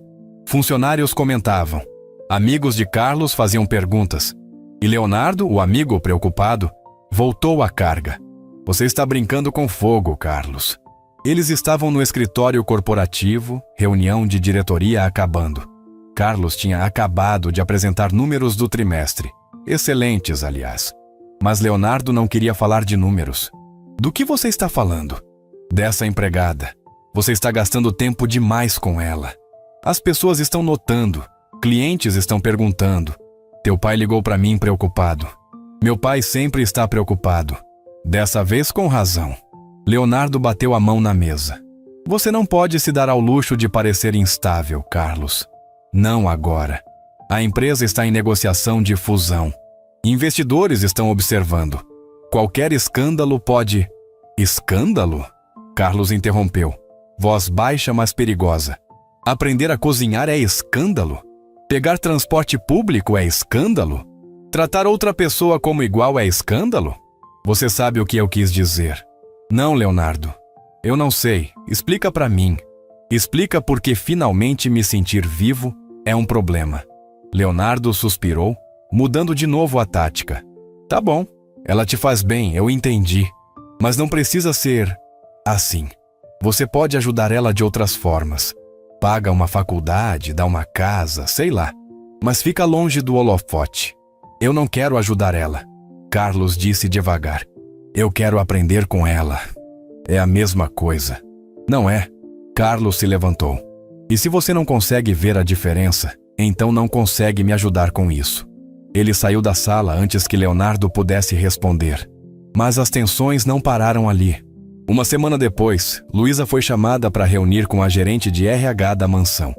Funcionários comentavam. Amigos de Carlos faziam perguntas. E Leonardo, o amigo preocupado, voltou à carga. "Você está brincando com fogo, Carlos." Eles estavam no escritório corporativo, reunião de diretoria acabando. Carlos tinha acabado de apresentar números do trimestre. Excelentes, aliás. Mas Leonardo não queria falar de números. "Do que você está falando?" "Dessa empregada. Você está gastando tempo demais com ela. As pessoas estão notando. Clientes estão perguntando. Teu pai ligou para mim preocupado." "Meu pai sempre está preocupado." Dessa vez com razão. Leonardo bateu a mão na mesa. "Você não pode se dar ao luxo de parecer instável, Carlos. Não agora. A empresa está em negociação de fusão. Investidores estão observando. Qualquer escândalo pode..." "Escândalo?" Carlos interrompeu. Voz baixa, mas perigosa. "Aprender a cozinhar é escândalo? Pegar transporte público é escândalo? Tratar outra pessoa como igual é escândalo? Você sabe o que eu quis dizer." "Não, Leonardo. Eu não sei. Explica pra mim. Explica porque finalmente me sentir vivo é um problema." Leonardo suspirou, mudando de novo a tática. "Tá bom. Ela te faz bem, eu entendi. Mas não precisa ser assim. Você pode ajudar ela de outras formas. Paga uma faculdade, dá uma casa, sei lá. Mas fica longe do holofote. Eu não quero ajudar ela." Carlos disse devagar. "Eu quero aprender com ela." "É a mesma coisa." "Não é." Carlos se levantou. "E se você não consegue ver a diferença, então não consegue me ajudar com isso." Ele saiu da sala antes que Leonardo pudesse responder. Mas as tensões não pararam ali. Uma semana depois, Luísa foi chamada para reunir com a gerente de RH da mansão.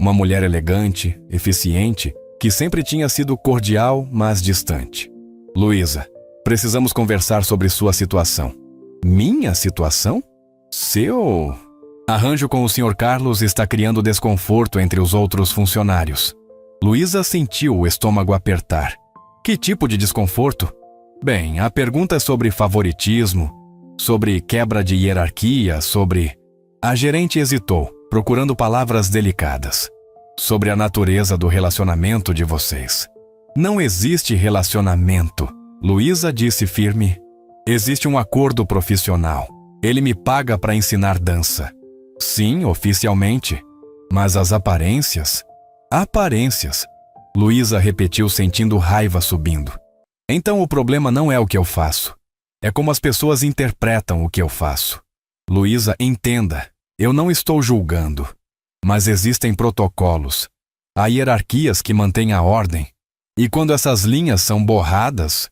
Uma mulher elegante, eficiente, que sempre tinha sido cordial, mas distante. "Luísa, precisamos conversar sobre sua situação." "Minha situação? Seu..." "Arranjo com o Sr. Carlos está criando desconforto entre os outros funcionários." Luísa sentiu o estômago apertar. "Que tipo de desconforto?" "Bem, a pergunta é sobre favoritismo, sobre quebra de hierarquia, sobre..." A gerente hesitou, procurando palavras delicadas. "Sobre a natureza do relacionamento de vocês." "Não existe relacionamento," Luísa disse firme. "Existe um acordo profissional. Ele me paga para ensinar dança." "Sim, oficialmente. Mas as aparências..." "Aparências. Luísa repetiu sentindo raiva subindo. Então o problema não é o que eu faço. É como as pessoas interpretam o que eu faço. Luísa, entenda, eu não estou julgando. Mas existem protocolos. Há hierarquias que mantêm a ordem. E quando essas linhas são borradas,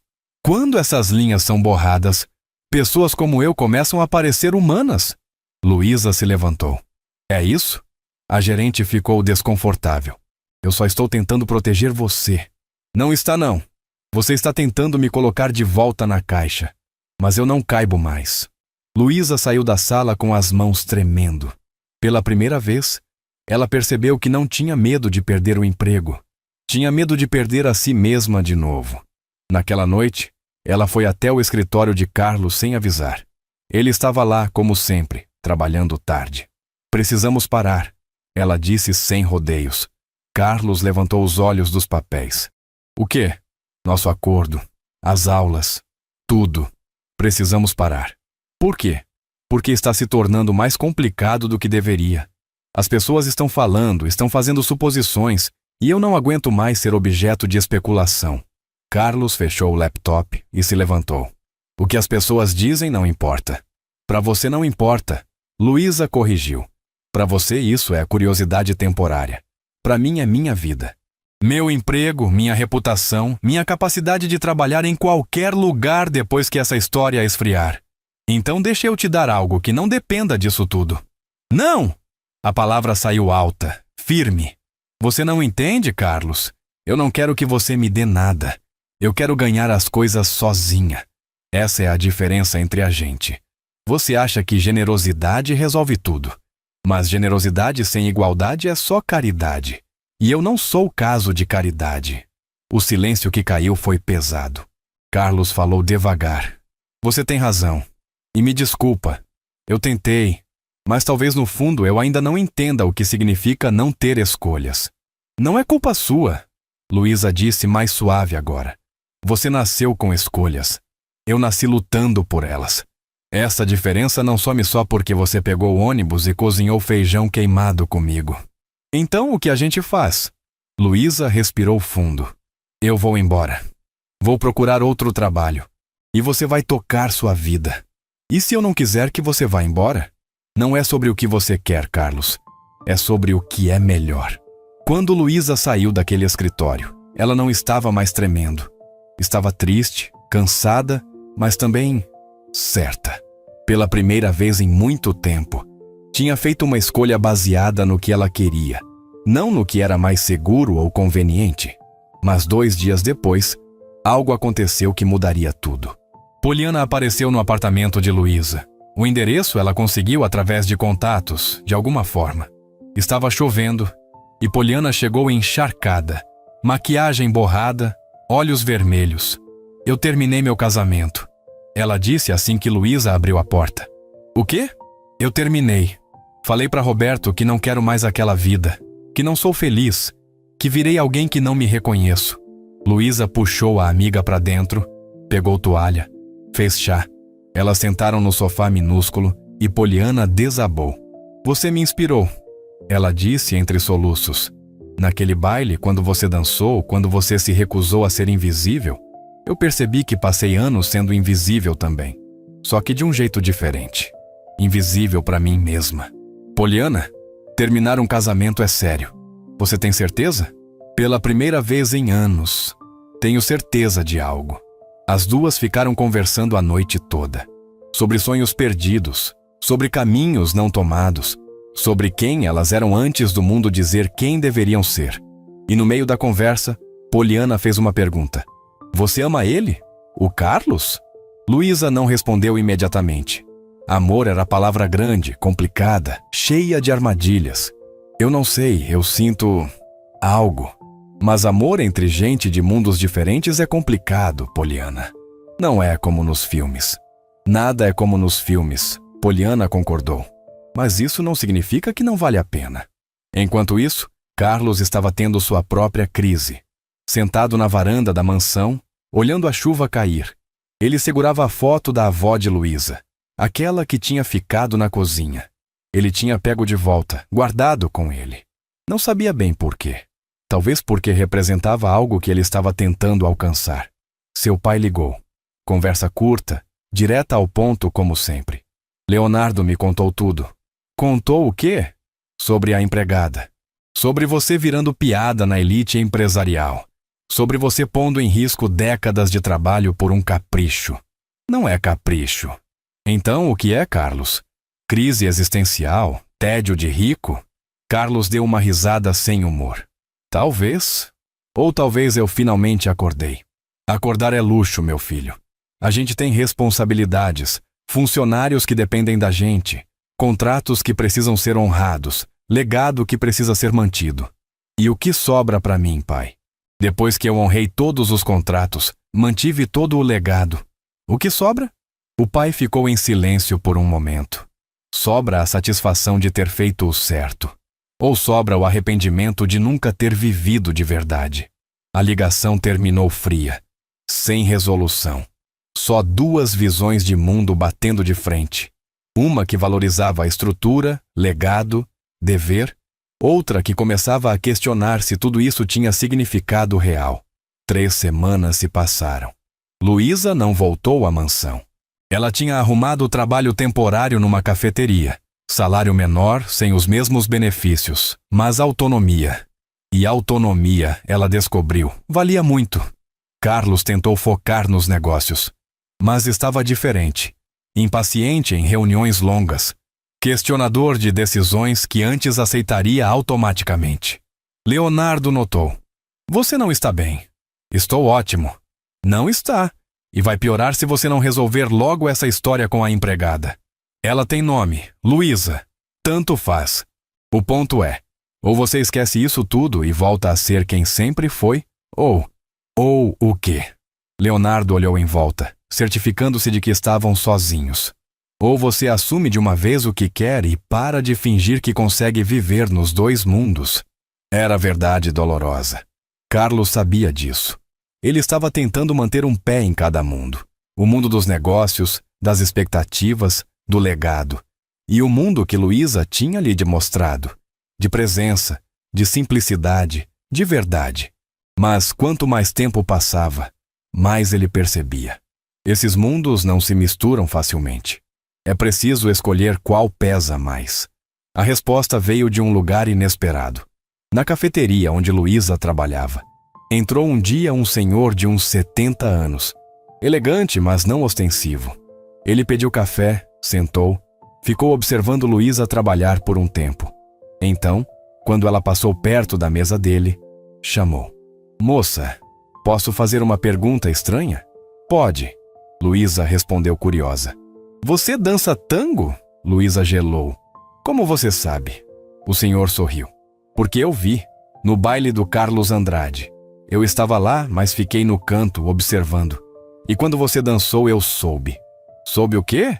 pessoas como eu começam a parecer humanas. Luísa se levantou. É isso? A gerente ficou desconfortável. Eu só estou tentando proteger você. Não está não. Você está tentando me colocar de volta na caixa. Mas eu não caibo mais. Luísa saiu da sala com as mãos tremendo. Pela primeira vez, ela percebeu que não tinha medo de perder o emprego. Tinha medo de perder a si mesma de novo. Naquela noite, ela foi até o escritório de Carlos sem avisar. Ele estava lá, como sempre, trabalhando tarde. Precisamos parar, ela disse sem rodeios. Carlos levantou os olhos dos papéis. O quê? Nosso acordo, as aulas, tudo. Precisamos parar. Por quê? Porque está se tornando mais complicado do que deveria. As pessoas estão falando, estão fazendo suposições, e eu não aguento mais ser objeto de especulação. Carlos fechou o laptop e se levantou. O que as pessoas dizem não importa. Para você não importa. Luísa corrigiu. Para você isso é curiosidade temporária. Para mim é minha vida. Meu emprego, minha reputação, minha capacidade de trabalhar em qualquer lugar depois que essa história esfriar. Então deixa eu te dar algo que não dependa disso tudo. Não! A palavra saiu alta, firme. Você não entende, Carlos? Eu não quero que você me dê nada. Eu quero ganhar as coisas sozinha. Essa é a diferença entre a gente. Você acha que generosidade resolve tudo. Mas generosidade sem igualdade é só caridade. E eu não sou o caso de caridade. O silêncio que caiu foi pesado. Carlos falou devagar. Você tem razão. E me desculpa. Eu tentei. Mas talvez no fundo eu ainda não entenda o que significa não ter escolhas. Não é culpa sua. Luísa disse mais suave agora. Você nasceu com escolhas. Eu nasci lutando por elas. Essa diferença não some só porque você pegou o ônibus e cozinhou feijão queimado comigo. Então o que a gente faz? Luísa respirou fundo. Eu vou embora. Vou procurar outro trabalho. E você vai tocar sua vida. E se eu não quiser que você vá embora? Não é sobre o que você quer, Carlos. É sobre o que é melhor. Quando Luísa saiu daquele escritório, ela não estava mais tremendo. Estava triste, cansada, mas também certa. Pela primeira vez em muito tempo, tinha feito uma escolha baseada no que ela queria, não no que era mais seguro ou conveniente. Mas 2 dias depois, algo aconteceu que mudaria tudo. Poliana apareceu no apartamento de Luísa. O endereço ela conseguiu através de contatos, de alguma forma. Estava chovendo e Poliana chegou encharcada, maquiagem borrada, olhos vermelhos. Eu terminei meu casamento. Ela disse assim que Luísa abriu a porta. O quê? Eu terminei. Falei para Roberto que não quero mais aquela vida, que não sou feliz, que virei alguém que não me reconheço. Luísa puxou a amiga para dentro, pegou toalha, fez chá. Elas sentaram no sofá minúsculo e Poliana desabou. Você me inspirou, ela disse entre soluços. Naquele baile, quando você dançou, quando você se recusou a ser invisível, eu percebi que passei anos sendo invisível também. Só que de um jeito diferente. Invisível para mim mesma. Poliana, terminar um casamento é sério. Você tem certeza? Pela primeira vez em anos, tenho certeza de algo. As duas ficaram conversando a noite toda. Sobre sonhos perdidos, sobre caminhos não tomados, sobre quem elas eram antes do mundo dizer quem deveriam ser. E no meio da conversa, Poliana fez uma pergunta. Você ama ele? O Carlos? Luísa não respondeu imediatamente. Amor era palavra grande, complicada, cheia de armadilhas. Eu não sei, eu sinto algo. Mas amor entre gente de mundos diferentes é complicado, Poliana. Não é como nos filmes. Nada é como nos filmes, Poliana concordou. Mas isso não significa que não vale a pena. Enquanto isso, Carlos estava tendo sua própria crise. Sentado na varanda da mansão, olhando a chuva cair, ele segurava a foto da avó de Luísa, aquela que tinha ficado na cozinha. Ele tinha pego de volta, guardado com ele. Não sabia bem por quê. Talvez porque representava algo que ele estava tentando alcançar. Seu pai ligou. Conversa curta, direta ao ponto como sempre. Leonardo me contou tudo. Contou o quê? Sobre a empregada. Sobre você virando piada na elite empresarial. Sobre você pondo em risco décadas de trabalho por um capricho. Não é capricho. Então, o que é, Carlos? Crise existencial? Tédio de rico? Carlos deu uma risada sem humor. Talvez. Ou talvez eu finalmente acordei. Acordar é luxo, meu filho. A gente tem responsabilidades, funcionários que dependem da gente, contratos que precisam ser honrados, legado que precisa ser mantido. E o que sobra para mim, pai? Depois que eu honrei todos os contratos, mantive todo o legado. O que sobra? O pai ficou em silêncio por um momento. Sobra a satisfação de ter feito o certo. Ou sobra o arrependimento de nunca ter vivido de verdade. A ligação terminou fria, sem resolução. Só duas visões de mundo batendo de frente. Uma que valorizava a estrutura, legado, dever. Outra que começava a questionar se tudo isso tinha significado real. 3 semanas se passaram. Luísa não voltou à mansão. Ela tinha arrumado trabalho temporário numa cafeteria. Salário menor, sem os mesmos benefícios, mas autonomia. E autonomia, ela descobriu, valia muito. Carlos tentou focar nos negócios, mas estava diferente. Impaciente em reuniões longas. Questionador de decisões que antes aceitaria automaticamente. Leonardo notou. Você não está bem. Estou ótimo. Não está. E vai piorar se você não resolver logo essa história com a empregada. Ela tem nome, Luísa. Tanto faz. O ponto é, ou você esquece isso tudo e volta a ser quem sempre foi, ou o quê? Leonardo olhou em volta, certificando-se de que estavam sozinhos. Ou você assume de uma vez o que quer e para de fingir que consegue viver nos dois mundos. Era verdade dolorosa. Carlos sabia disso. Ele estava tentando manter um pé em cada mundo. O mundo dos negócios, das expectativas, do legado. E o mundo que Luísa tinha lhe demonstrado. De presença, de simplicidade, de verdade. Mas quanto mais tempo passava, mais ele percebia. Esses mundos não se misturam facilmente. É preciso escolher qual pesa mais. A resposta veio de um lugar inesperado. Na cafeteria onde Luísa trabalhava, entrou um dia um senhor de uns 70 anos. Elegante, mas não ostensivo. Ele pediu café, sentou, ficou observando Luísa trabalhar por um tempo. Então, quando ela passou perto da mesa dele, chamou. Moça, posso fazer uma pergunta estranha? Pode. Luísa respondeu curiosa. Você dança tango? Luísa gelou. Como você sabe? O senhor sorriu. Porque eu vi, no baile do Carlos Andrade. Eu estava lá, mas fiquei no canto, observando. E quando você dançou, eu soube. Soube o quê?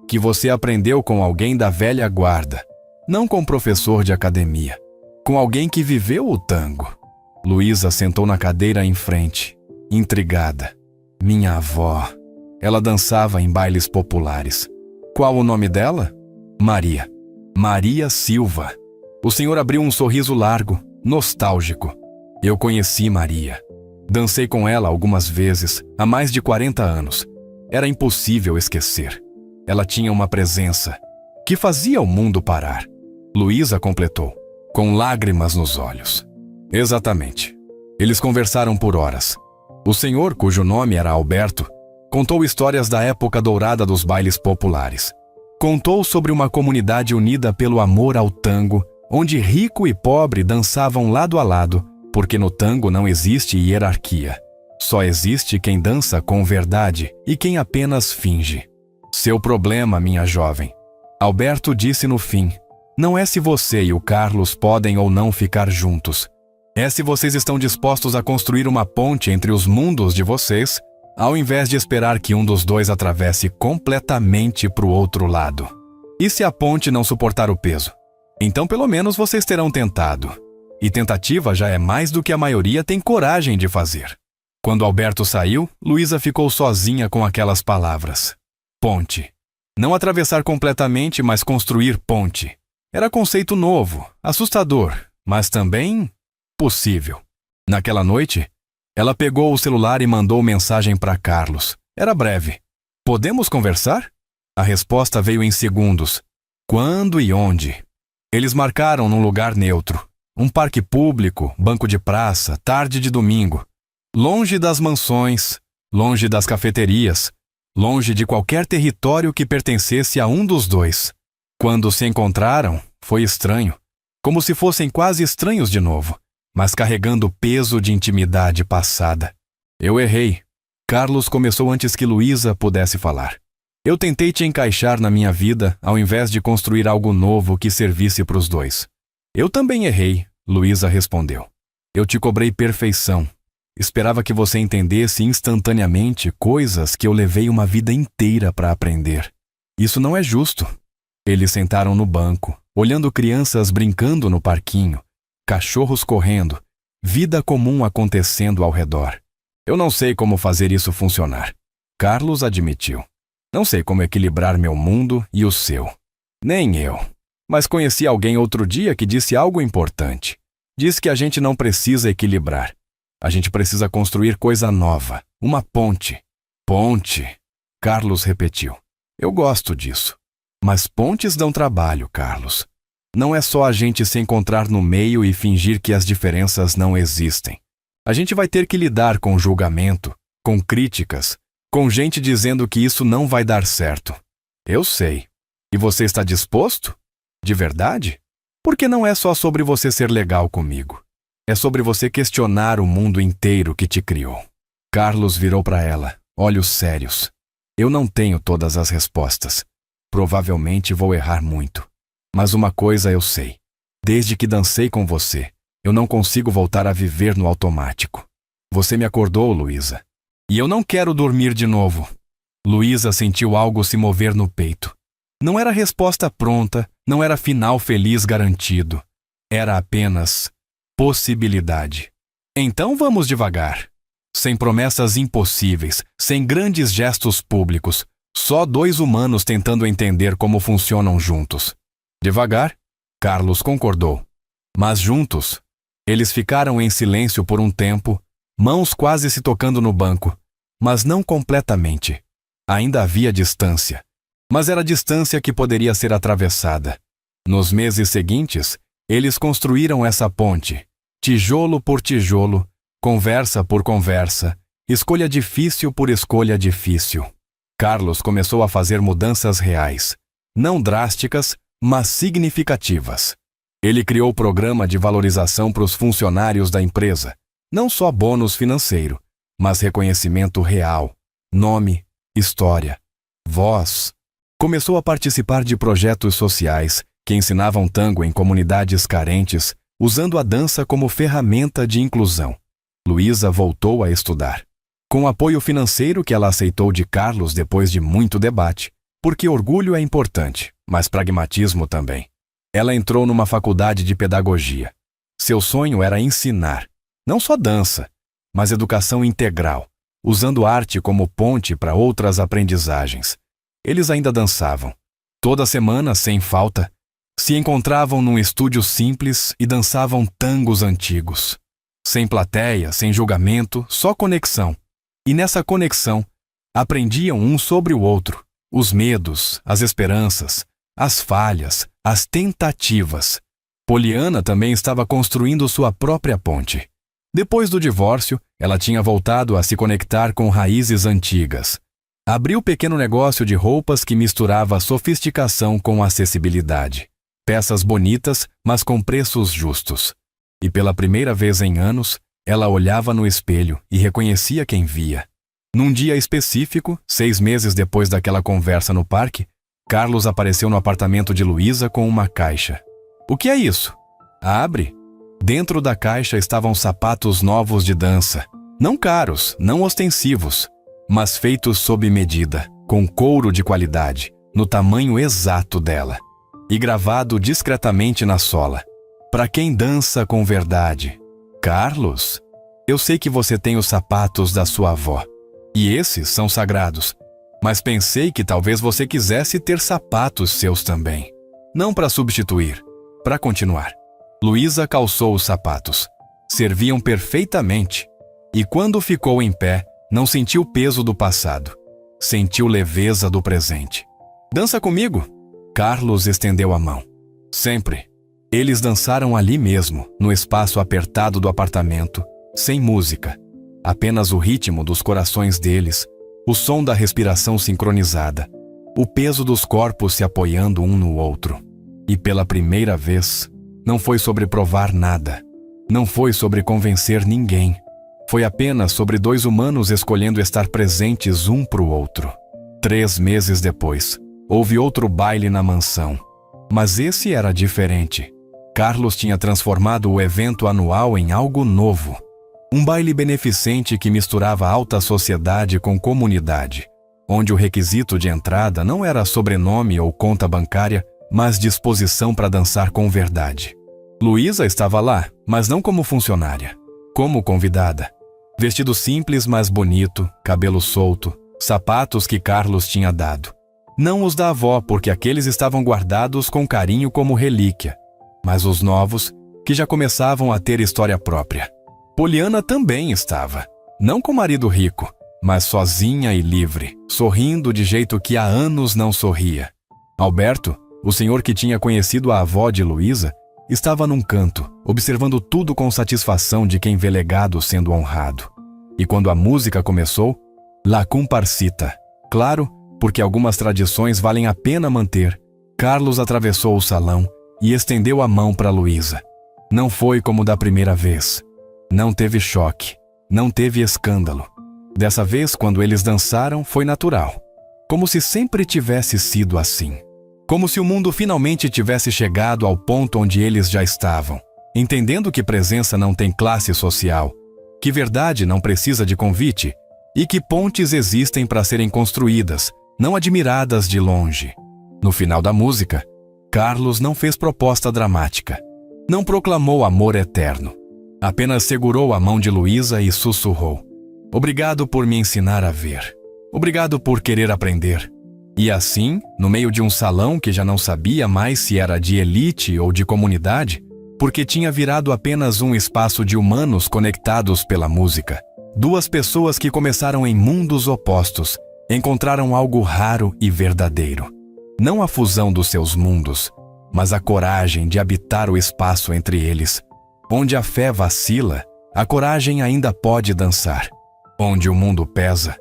Que você aprendeu com alguém da velha guarda. Não com um professor de academia. Com alguém que viveu o tango. Luísa sentou na cadeira em frente, intrigada. Minha avó. Ela dançava em bailes populares. Qual o nome dela? Maria. Maria Silva. O senhor abriu um sorriso largo, nostálgico. Eu conheci Maria. Dancei com ela algumas vezes, há mais de 40 anos. Era impossível esquecer. Ela tinha uma presença que fazia o mundo parar. Luísa completou, com lágrimas nos olhos. Exatamente. Eles conversaram por horas. O senhor, cujo nome era Alberto, contou histórias da época dourada dos bailes populares. Contou sobre uma comunidade unida pelo amor ao tango, onde rico e pobre dançavam lado a lado, porque no tango não existe hierarquia. Só existe quem dança com verdade e quem apenas finge. Seu problema, minha jovem. Alberto disse no fim, não é se você e o Carlos podem ou não ficar juntos. É se vocês estão dispostos a construir uma ponte entre os mundos de vocês, ao invés de esperar que um dos dois atravesse completamente para o outro lado. E se a ponte não suportar o peso? Então pelo menos vocês terão tentado. E tentativa já é mais do que a maioria tem coragem de fazer. Quando Alberto saiu, Luísa ficou sozinha com aquelas palavras. Ponte. Não atravessar completamente, mas construir ponte. Era conceito novo, assustador, mas também Possível. Naquela noite, ela pegou o celular e mandou mensagem para Carlos. Era breve. Podemos conversar? A resposta veio em segundos. Quando e onde? Eles marcaram num lugar neutro. Um parque público, banco de praça, tarde de domingo. Longe das mansões, longe das cafeterias, longe de qualquer território que pertencesse a um dos dois. Quando se encontraram, foi estranho. Como se fossem quase estranhos de novo, mas carregando o peso de intimidade passada. Eu errei. Carlos começou antes que Luísa pudesse falar. Eu tentei te encaixar na minha vida ao invés de construir algo novo que servisse para os dois. Eu também errei, Luísa respondeu. Eu te cobrei perfeição. Esperava que você entendesse instantaneamente coisas que eu levei uma vida inteira para aprender. Isso não é justo. Eles sentaram no banco, olhando crianças brincando no parquinho, cachorros correndo, vida comum acontecendo ao redor. Eu não sei como fazer isso funcionar. Carlos admitiu. Não sei como equilibrar meu mundo e o seu. Nem eu. Mas conheci alguém outro dia que disse algo importante. Diz que a gente não precisa equilibrar. A gente precisa construir coisa nova. Uma ponte. Ponte. Carlos repetiu. Eu gosto disso. Mas pontes dão trabalho, Carlos. Não é só a gente se encontrar no meio e fingir que as diferenças não existem. A gente vai ter que lidar com julgamento, com críticas, com gente dizendo que isso não vai dar certo. Eu sei. E você está disposto? De verdade? Porque não é só sobre você ser legal comigo. É sobre você questionar o mundo inteiro que te criou. Carlos virou para ela, olhos sérios. Eu não tenho todas as respostas. Provavelmente vou errar muito. Mas uma coisa eu sei. Desde que dancei com você, eu não consigo voltar a viver no automático. Você me acordou, Luísa. E eu não quero dormir de novo. Luísa sentiu algo se mover no peito. Não era resposta pronta, não era final feliz garantido. Era apenas possibilidade. Então vamos devagar. Sem promessas impossíveis, sem grandes gestos públicos, só dois humanos tentando entender como funcionam juntos. Devagar, Carlos concordou. Mas juntos, eles ficaram em silêncio por um tempo, mãos quase se tocando no banco, mas não completamente. Ainda havia distância, mas era distância que poderia ser atravessada. Nos meses seguintes, eles construíram essa ponte, tijolo por tijolo, conversa por conversa, escolha difícil por escolha difícil. Carlos começou a fazer mudanças reais, não drásticas, mas significativas. Ele criou o programa de valorização para os funcionários da empresa, não só bônus financeiro, mas reconhecimento real, nome, história, voz. Começou a participar de projetos sociais que ensinavam tango em comunidades carentes, usando a dança como ferramenta de inclusão. Luísa voltou a estudar. Com o apoio financeiro que ela aceitou de Carlos depois de muito debate, porque orgulho é importante, mas pragmatismo também. Ela entrou numa faculdade de pedagogia. Seu sonho era ensinar, não só dança, mas educação integral, usando arte como ponte para outras aprendizagens. Eles ainda dançavam. Toda semana, sem falta, se encontravam num estúdio simples e dançavam tangos antigos. Sem plateia, sem julgamento, só conexão. E nessa conexão, aprendiam um sobre o outro, os medos, as esperanças, as falhas, as tentativas. Poliana também estava construindo sua própria ponte. Depois do divórcio, ela tinha voltado a se conectar com raízes antigas. Abriu pequeno negócio de roupas que misturava sofisticação com acessibilidade. Peças bonitas, mas com preços justos. E pela primeira vez em anos, ela olhava no espelho e reconhecia quem via. Num dia específico, 6 meses depois daquela conversa no parque, Carlos apareceu no apartamento de Luísa com uma caixa. O que é isso? Abre. Dentro da caixa estavam sapatos novos de dança. Não caros, não ostensivos, mas feitos sob medida, com couro de qualidade, no tamanho exato dela. E gravado discretamente na sola. Para quem dança com verdade. Carlos, eu sei que você tem os sapatos da sua avó. E esses são sagrados. Mas pensei que talvez você quisesse ter sapatos seus também. Não para substituir, para continuar. Luísa calçou os sapatos. Serviam perfeitamente. E quando ficou em pé, não sentiu o peso do passado. Sentiu leveza do presente. Dança comigo? Carlos estendeu a mão. Sempre. Eles dançaram ali mesmo, no espaço apertado do apartamento, sem música. Apenas o ritmo dos corações deles, o som da respiração sincronizada, o peso dos corpos se apoiando um no outro. E pela primeira vez, não foi sobre provar nada. Não foi sobre convencer ninguém. Foi apenas sobre dois humanos escolhendo estar presentes um para o outro. 3 meses depois, houve outro baile na mansão. Mas esse era diferente. Carlos tinha transformado o evento anual em algo novo. Um baile beneficente que misturava alta sociedade com comunidade, onde o requisito de entrada não era sobrenome ou conta bancária, mas disposição para dançar com verdade. Luísa estava lá, mas não como funcionária, como convidada. Vestido simples, mas bonito, cabelo solto, sapatos que Carlos tinha dado. Não os da avó, porque aqueles estavam guardados com carinho como relíquia, mas os novos, que já começavam a ter história própria. Poliana também estava, não com marido rico, mas sozinha e livre, sorrindo de jeito que há anos não sorria. Alberto, o senhor que tinha conhecido a avó de Luísa, estava num canto, observando tudo com satisfação de quem vê legado sendo honrado. E quando a música começou, La Comparsita. Claro, porque algumas tradições valem a pena manter, Carlos atravessou o salão e estendeu a mão para Luísa. Não foi como da primeira vez. Não teve choque, não teve escândalo. Dessa vez, quando eles dançaram, foi natural. Como se sempre tivesse sido assim. Como se o mundo finalmente tivesse chegado ao ponto onde eles já estavam, entendendo que presença não tem classe social, que verdade não precisa de convite e que pontes existem para serem construídas, não admiradas de longe. No final da música, Carlos não fez proposta dramática. Não proclamou amor eterno. Apenas segurou a mão de Luísa e sussurrou: "Obrigado por me ensinar a ver. Obrigado por querer aprender." E assim, no meio de um salão que já não sabia mais se era de elite ou de comunidade, porque tinha virado apenas um espaço de humanos conectados pela música, duas pessoas que começaram em mundos opostos encontraram algo raro e verdadeiro. Não a fusão dos seus mundos, mas a coragem de habitar o espaço entre eles. Onde a fé vacila, a coragem ainda pode dançar. Onde o mundo pesa,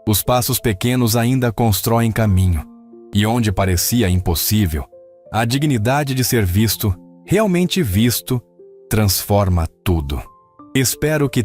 os passos pequenos ainda constroem caminho. E onde parecia impossível, a dignidade de ser visto, realmente visto, transforma tudo. Espero que